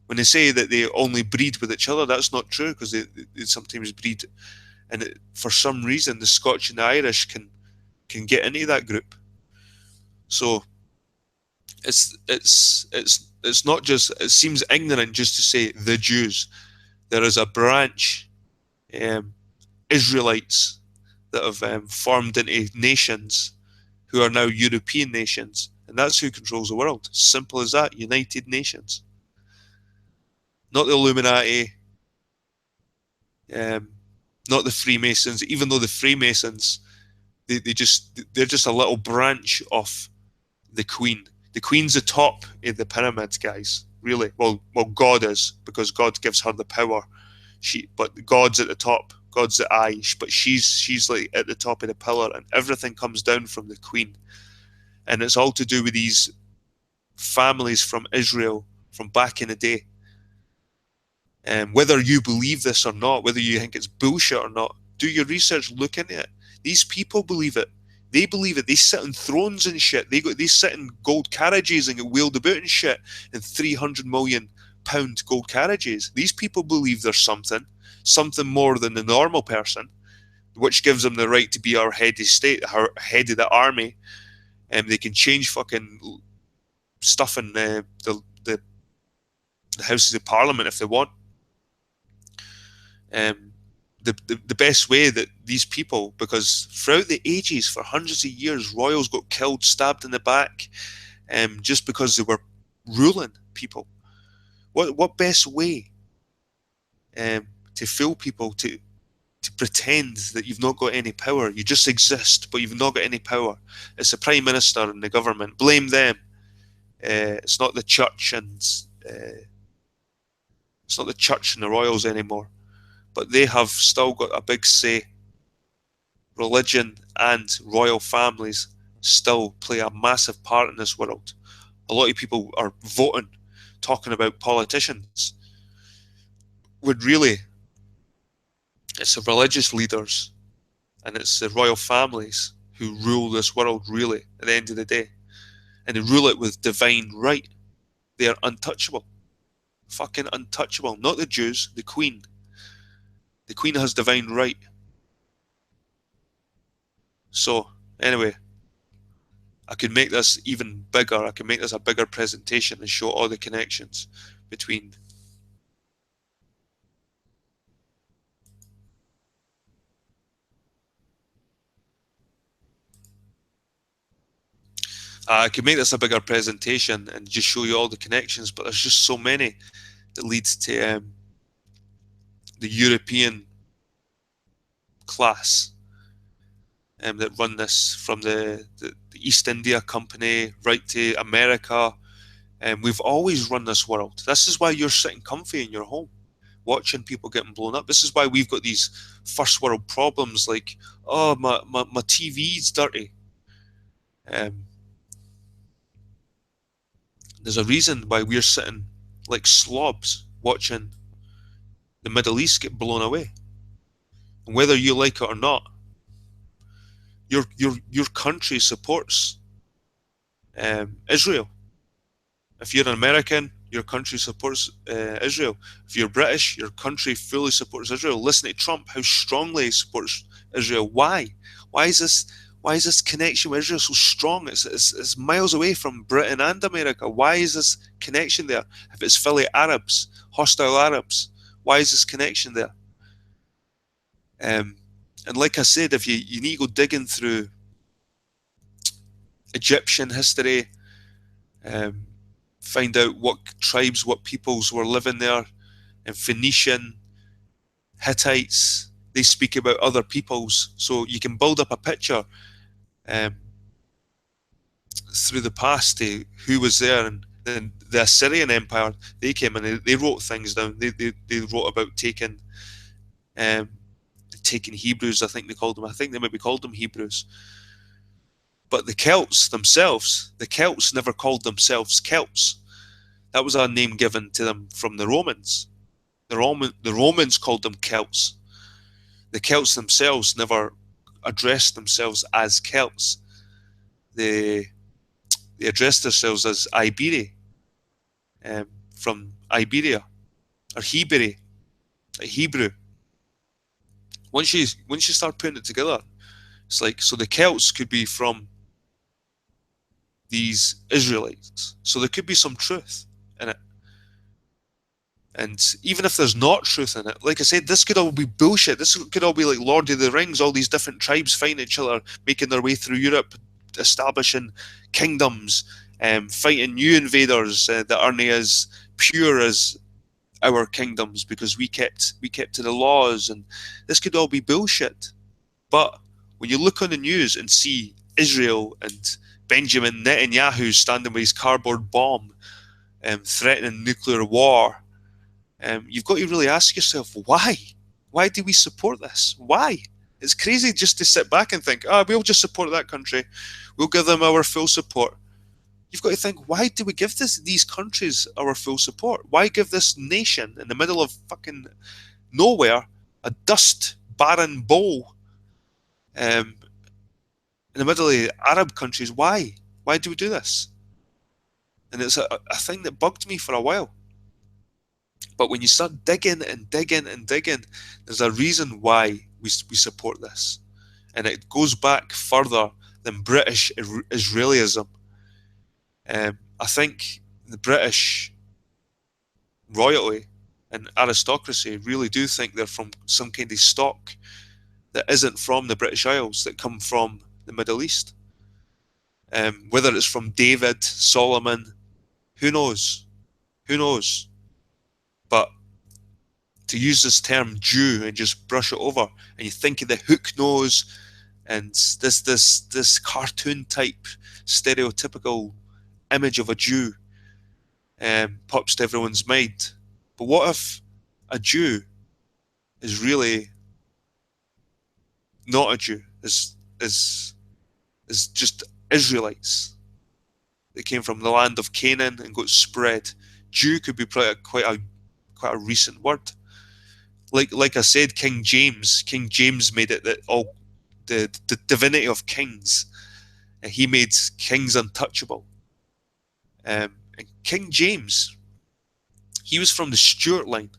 When they say that they only breed with each other, that's not true, because they sometimes breed, and for some reason the Scotch and the Irish can get into that group. So it's not just, it seems ignorant just to say the Jews. There is a branch, Israelites, that have formed into nations who are now European nations, and that's who controls the world. Simple as that. United Nations, not the Illuminati, not the Freemasons. Even though the Freemasons, they're just a little branch of the Queen. The Queen's the top of the pyramids, guys. Really, well, God is, because God gives her the power. But God's at the top. God's the eye, but she's like at the top of the pillar, and everything comes down from the Queen. And it's all to do with these families from Israel from back in the day. And whether you believe this or not, whether you think it's bullshit or not, do your research, look into it. These people believe it. They believe it. They sit on thrones and shit. They sit in gold carriages and get wheeled about and shit in £300 million gold carriages. These people believe there's something more than the normal person, which gives them the right to be our head of state, our head of the army, and they can change fucking stuff in the Houses of Parliament if they want. The best way that these people, because throughout the ages, for hundreds of years, royals got killed, stabbed in the back, just because they were ruling people. What best way to fool people, to pretend that you've not got any power? You just exist, but you've not got any power. It's the Prime Minister and the government. Blame them. It's not the church and the royals anymore. But they have still got a big say. Religion and royal families still play a massive part in this world. A lot of people are voting, talking about politicians, when really it's the religious leaders and it's the royal families who rule this world, really, at the end of the day. And they rule it with divine right. They are untouchable. Fucking untouchable. Not the Jews, the Queen. The Queen has divine right. So, anyway, I could make this even bigger. I could make this a bigger presentation and show all the connections between. I could make this a bigger presentation and just show you all the connections, but there's just so many that leads to the European class that run this, from the East India Company right to America. And we've always run this world. This is why you're sitting comfy in your home, watching people getting blown up. This is why we've got these first world problems like, oh, my TV's dirty. There's a reason why we're sitting like slobs watching the Middle East get blown away. And whether you like it or not, your country supports Israel. If you're an American, your country supports Israel. If you're British, your country fully supports Israel. Listen to Trump, how strongly he supports Israel. Why? Why is this connection with Israel so strong? It's miles away from Britain and America. Why is this connection there? If it's fully Arabs, hostile Arabs, why is this connection there? And like I said, if you need to go digging through Egyptian history, find out what tribes, what peoples were living there, and Phoenician, Hittites, they speak about other peoples. So you can build up a picture through the past to who was there. And then the Assyrian Empire, they came and they wrote things down. They wrote about taking Hebrews, I think they called them. I think they maybe called them Hebrews. But the Celts themselves, the Celts never called themselves Celts. That was a name given to them from the Romans. The Romans called them Celts. The Celts themselves never addressed themselves as Celts. They addressed themselves as Iberi, from Iberia, or Hebrew, like Hebrew. Once you start putting it together, it's like, so the Celts could be from these Israelites. So there could be some truth in it. And even if there's not truth in it, like I said, this could all be bullshit. This could all be like Lord of the Rings, all these different tribes fighting each other, making their way through Europe, establishing kingdoms, fighting new invaders that aren't as pure as our kingdoms, because we kept to the laws. And this could all be bullshit. But when you look on the news and see Israel and Benjamin Netanyahu standing with his cardboard bomb, threatening nuclear war, you've got to really ask yourself, why? Why do we support this? Why? It's crazy just to sit back and think, we'll just support that country. We'll give them our full support. You've got to think, why do we give these countries our full support? Why give this nation in the middle of fucking nowhere, a dust barren bowl, in the middle of the Arab countries? Why? Why do we do this? And it's a thing that bugged me for a while. But when you start digging and digging and digging, there's a reason why we support this. And it goes back further than British Israelism. I think the British royalty and aristocracy really do think they're from some kind of stock that isn't from the British Isles, that come from the Middle East. Whether it's from David, Solomon, who knows? Who knows? But to use this term Jew and just brush it over, and you think of the hook nose and this cartoon type stereotypical image of a Jew pops to everyone's mind. But what if a Jew is really not a Jew, is just Israelites that came from the land of Canaan and got spread? Jew could be quite a recent word. Like I said, King James made it that all the divinity of kings, and he made kings untouchable. And King James, he was from the Stuart line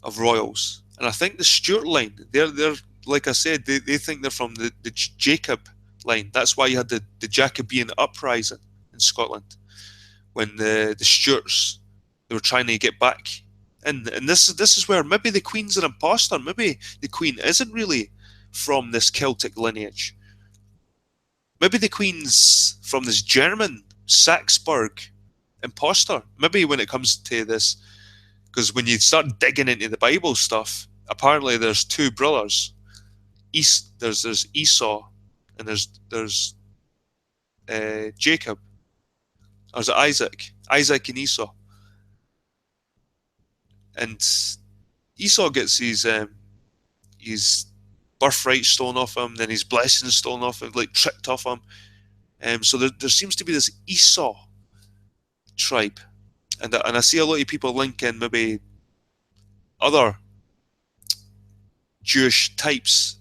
of royals, and I think the Stuart line, they're like I said, they think they're from the Jacob line. That's why you had the Jacobean uprising in Scotland when the Stuarts, they were trying to get back. And this is where maybe the Queen's an imposter. Maybe the Queen isn't really from this Celtic lineage. Maybe the Queen's from this German Saxburg imposter. Maybe when it comes to this, because when you start digging into the Bible stuff, apparently there's two brothers. there's Esau, and there's Jacob, or is it Isaac and Esau, and Esau gets his birthright stolen off him, then his blessings stolen off him, like tricked off him. So there seems to be this Esau tribe, and I see a lot of people linking maybe other Jewish types,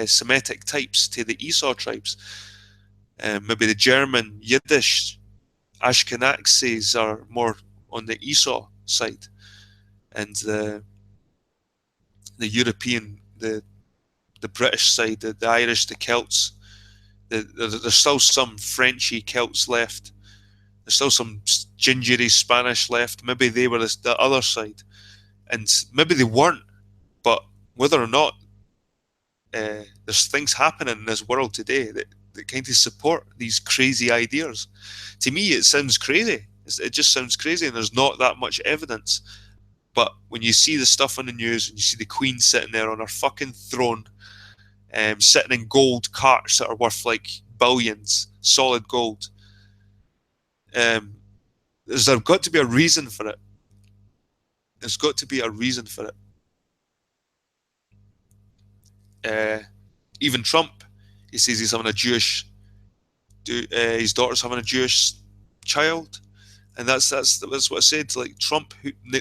Semitic types, to the Esau tribes. Maybe the German, Yiddish, Ashkenazis are more on the Esau side, and the European, the British side, the Irish, the Celts. There's still some Frenchy Celts left. There's still some gingery Spanish left. Maybe they were the other side, and maybe they weren't. But whether or not there's things happening in this world today that kind of support these crazy ideas. To me, it sounds crazy. It just sounds crazy, and there's not that much evidence. But when you see the stuff on the news, and you see the Queen sitting there on her fucking throne, sitting in gold carts that are worth like billions, solid gold, there's got to be a reason for it. There's got to be a reason for it. Even Trump, he says he's having a Jewish, his daughter's having a Jewish child, and that's what I said. Like Trump,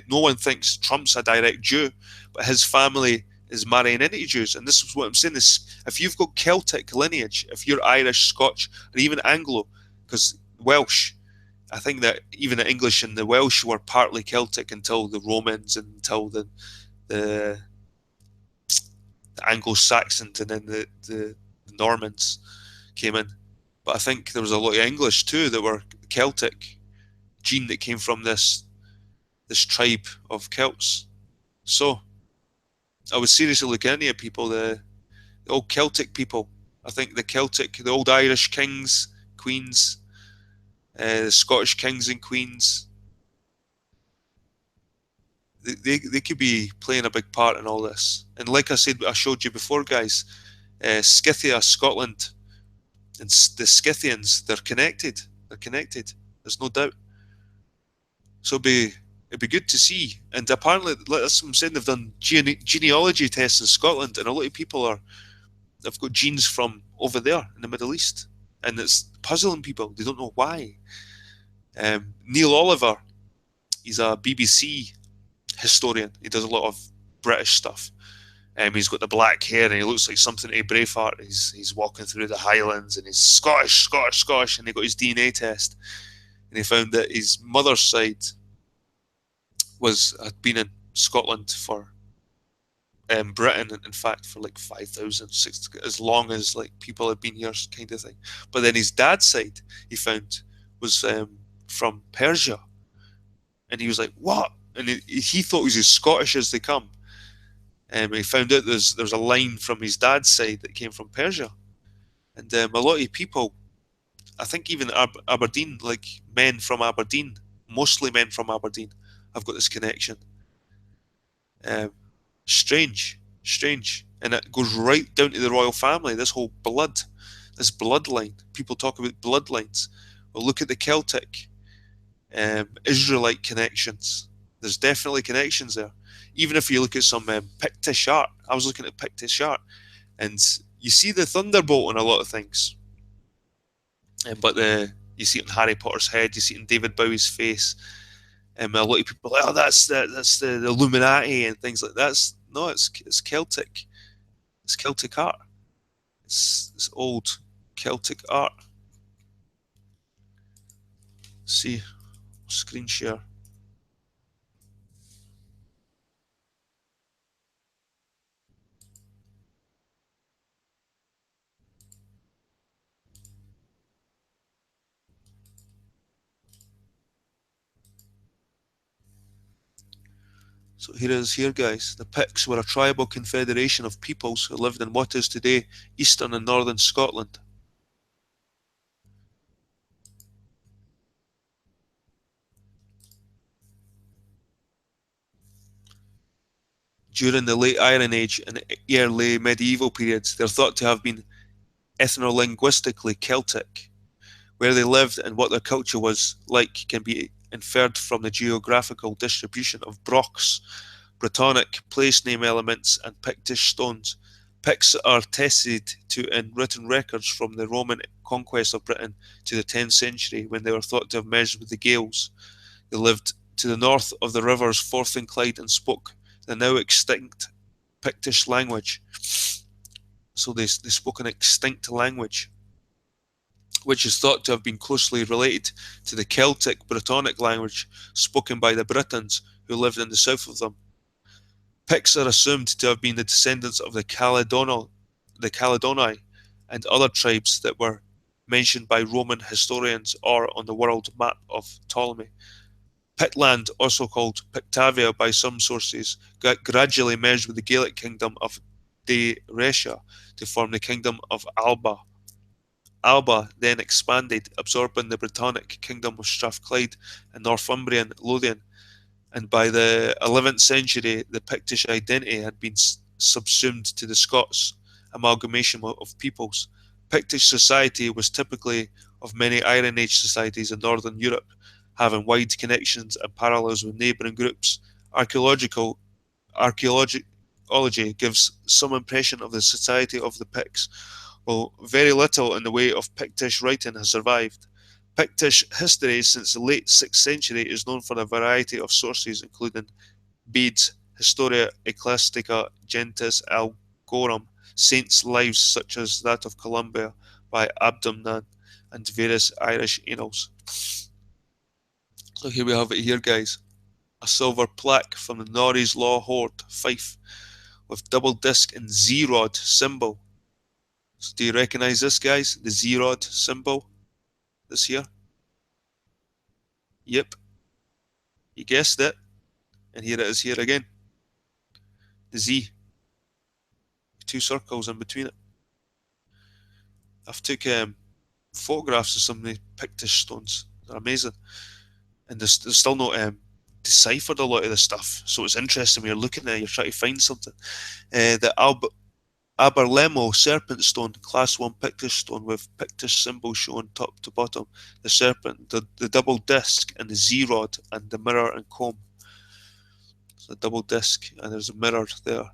no one thinks Trump's a direct Jew, but his family is marrying into Jews, and this is what I'm saying. Is if you've got Celtic lineage, if you're Irish, Scotch, or even Anglo, because Welsh, I think that even the English and the Welsh were partly Celtic until the Romans and until the Anglo-Saxons and then the Normans came in. But I think there was a lot of English too that were Celtic gene that came from this tribe of Celts. So I was seriously looking into people, the old Celtic people. I think the old Irish kings, queens, the Scottish kings and queens, they could be playing a big part in all this. And like I said, I showed you before, guys, Scythia, Scotland, and the Scythians, they're connected. They're connected. There's no doubt. So it'd be good to see. And apparently, like I'm saying, they've done genealogy tests in Scotland, and a lot of people they've got genes from over there in the Middle East, and it's puzzling people. They don't know why. Neil Oliver, he's a BBC historian. He does a lot of British stuff. He's got the black hair, and he looks like something to Braveheart. He's walking through the Highlands, and he's Scottish, and he got his DNA test, and he found that his mother's side had been in Scotland for Britain, in fact, for like 5,000, as long as like people had been here, kind of thing. But then his dad's side, he found, was from Persia, and he was like, "What?" And he thought he was as Scottish as they come. He found out there's a line from his dad's side that came from Persia, and a lot of people, I think even Aberdeen, like men from Aberdeen, mostly men from Aberdeen, have got this connection. Strange, and it goes right down to the royal family. This whole this bloodline. People talk about bloodlines. Well, look at the Celtic, Israelite connections. There's definitely connections there. Even if you look at some Pictish art, I was looking at Pictish art, and you see the thunderbolt in a lot of things. But you see it in Harry Potter's head, you see it in David Bowie's face. A lot of people are like, oh, that's the Illuminati and things like that. No, it's Celtic. It's Celtic art. It's old Celtic art. See, screen share. So here it is here, guys. The Picts were a tribal confederation of peoples who lived in what is today eastern and northern Scotland. During the late Iron Age and early medieval periods, they're thought to have been ethno-linguistically Celtic. Where they lived and what their culture was like can be inferred from the geographical distribution of Brochs, Brittonic place name elements, and Pictish stones. Picts are attested to in written records from the Roman conquest of Britain to the 10th century, when they were thought to have merged with the Gaels. They lived to the north of the rivers Forth and Clyde and spoke the now extinct Pictish language. So they spoke an extinct language, which is thought to have been closely related to the Celtic Brittonic language spoken by the Britons who lived in the south of them. Picts are assumed to have been the descendants of the Caledonii and other tribes that were mentioned by Roman historians or on the world map of Ptolemy. Pictland, also called Pictavia by some sources, gradually merged with the Gaelic kingdom of De Resha to form the kingdom of Alba. Alba then expanded, absorbing the Brittonic kingdom of Strathclyde and Northumbrian Lothian, and by the 11th century the Pictish identity had been subsumed to the Scots amalgamation of peoples. Pictish society was typically of many Iron Age societies in Northern Europe, having wide connections and parallels with neighbouring groups. Archaeology gives some impression of the society of the Picts, while very little in the way of Pictish writing has survived. Pictish history since the late 6th century is known for a variety of sources, including Bede's Historia Ecclesiastica Gentis Algorum, saints' lives such as that of Columbia by Abdomnan, and various Irish annals. So here we have it here, guys. A silver plaque from the Norreys Law Hoard, Fife, with double disc and Z-Rod symbol. So do you recognise this, guys? The Z-Rod symbol? This here? Yep. You guessed it. And here it is here again. The Z. 2 circles in between it. I've took photographs of some of the Pictish stones. They're amazing. And there's still not deciphered a lot of the stuff. So it's interesting when you're looking at it, you're trying to find something. The Aberlemo serpent stone, class 1 Pictish stone with Pictish symbol shown top to bottom. The serpent, the double disc, and the Z-rod, and the mirror and comb. So a double disc, and there's a mirror there.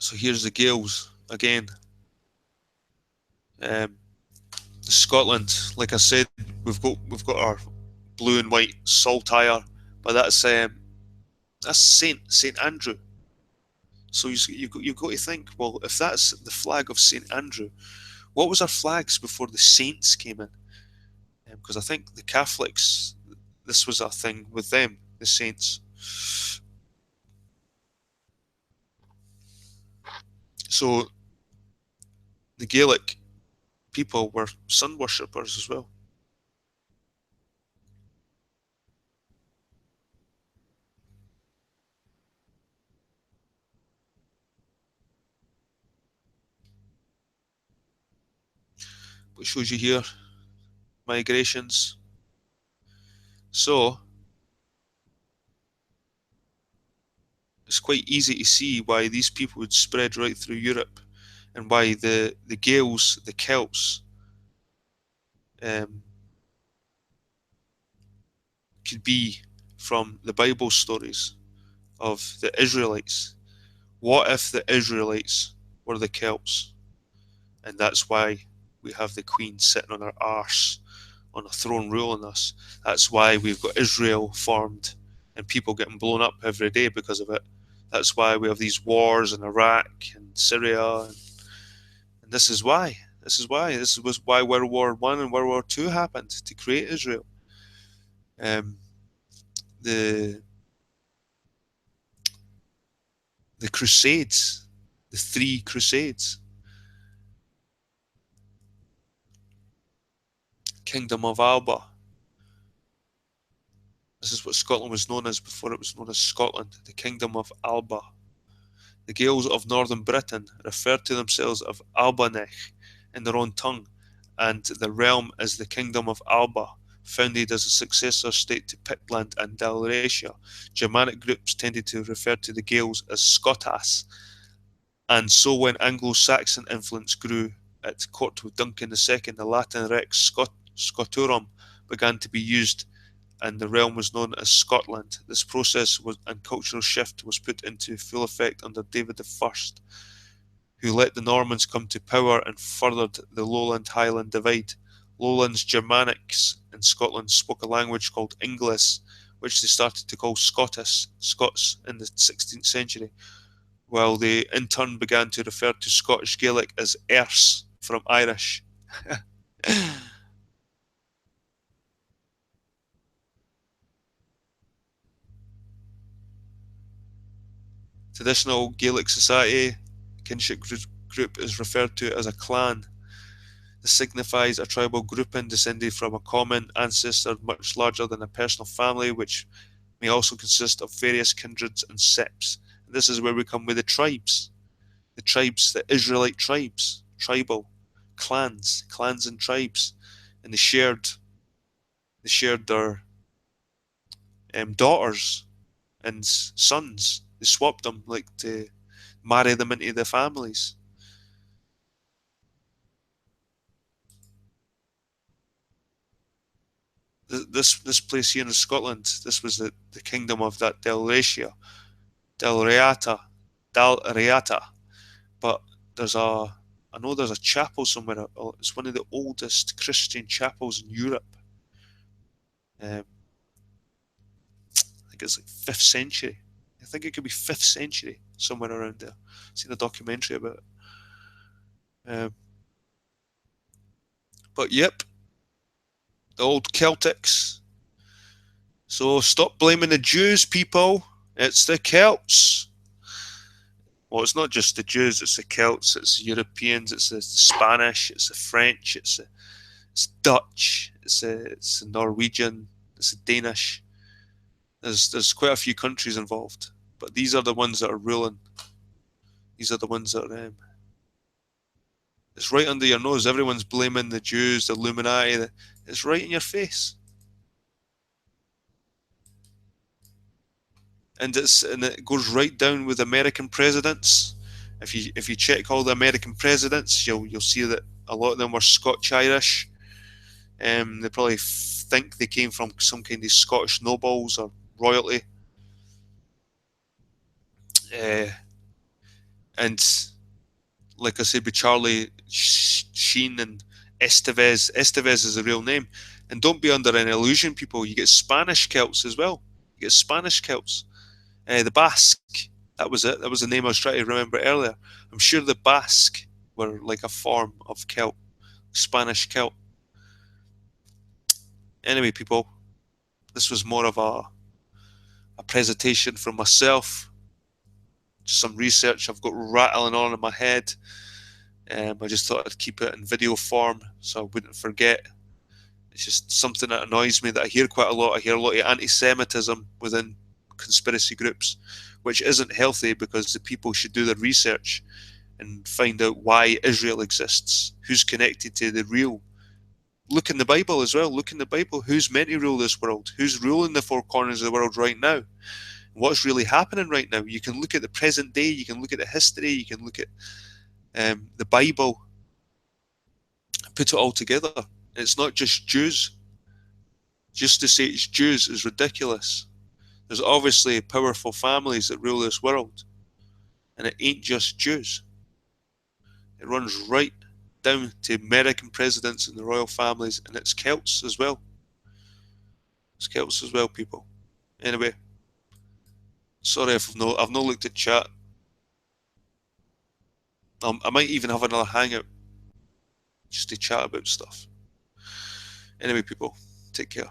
So here's the Gaels again. Scotland, like I said, we've got our blue and white saltire, but that's Saint Andrew. So you've got to think, well, if that's the flag of Saint Andrew, what was our flags before the saints came in? Because I think the Catholics, this was a thing with them, the saints. So the Gaelic people were sun worshippers as well. It shows you here migrations. So it's quite easy to see why these people would spread right through Europe, and why the Gaels, the Celts, could be from the Bible stories of the Israelites. What if the Israelites were the Celts? And that's why we have the Queen sitting on her arse on a throne ruling us. That's why we've got Israel formed and people getting blown up every day because of it. That's why we have these wars in Iraq and Syria, and this is why. This was why World War I and World War II happened, to create Israel. The Crusades, the 3 Crusades, Kingdom of Alba. This is what Scotland was known as before it was known as Scotland, the Kingdom of Alba. The Gaels of northern Britain referred to themselves as Albanech in their own tongue, and the realm as the Kingdom of Alba, founded as a successor state to Pictland and Dalmatia. Germanic groups tended to refer to the Gaels as Scotas, and so when Anglo-Saxon influence grew at court with Duncan II, the Latin Rex Scotorum began to be used and the realm was known as Scotland. This process and cultural shift was put into full effect under David I, who let the Normans come to power and furthered the Lowland-Highland divide. Lowlands Germanics in Scotland spoke a language called English, which they started to call Scots in the 16th century, while they in turn began to refer to Scottish Gaelic as Erse from Irish. Traditional Gaelic society kinship group is referred to as a clan. This signifies a tribal grouping descended from a common ancestor much larger than a personal family, which may also consist of various kindreds and septs. And this is where we come with the tribes. The tribes, the Israelite tribes, tribal clans and tribes. And they shared their daughters and sons. They swapped them like to marry them into their families. This place here in Scotland, this was the kingdom of that Dalmatia, Dalriata. But I know there's a chapel somewhere. It's one of the oldest Christian chapels in Europe. I think it's like 5th century. I think it could be 5th century, somewhere around there. I've seen a documentary about it. But yep, the old Celtics. So stop blaming the Jews, people. It's the Celts. Well, it's not just the Jews, it's the Celts, it's the Europeans, it's the Spanish, it's the French, it's Dutch, it's the Norwegian, it's the Danish. There's quite a few countries involved, but these are the ones that are ruling. These are the ones that it's right under your nose. Everyone's blaming the Jews, the Illuminati. It's right in your face. And it goes right down with American presidents. If you check all the American presidents, you'll see that a lot of them were Scotch Irish. They probably think they came from some kind of Scottish nobles or royalty. And like I said with Charlie Sheen and Estevez is a real name. And don't be under an illusion, people. You get Spanish Celts as well. You get Spanish Celts. The Basque, that was it. That was the name I was trying to remember earlier. I'm sure the Basque were like a form of Celt, Spanish Celt. Anyway, people, this was more of a presentation from myself. Just some research I've got rattling on in my head. I just thought I'd keep it in video form so I wouldn't forget. It's just something that annoys me that I hear quite a lot. I hear a lot of anti-Semitism within conspiracy groups, which isn't healthy because the people should do their research and find out why Israel exists, who's connected to the real. Look in the Bible as well. Look in the Bible. Who's meant to rule this world? Who's ruling the four corners of the world right now? What's really happening right now? You can look at the present day. You can look at the history. You can look at the Bible. Put it all together. It's not just Jews. Just to say it's Jews is ridiculous. There's obviously powerful families that rule this world. And it ain't just Jews. It runs right down to American presidents and the royal families, and it's Celts as well. It's Celts as well, people. Anyway, sorry if I've not looked at chat. I might even have another hangout just to chat about stuff. Anyway, people, take care.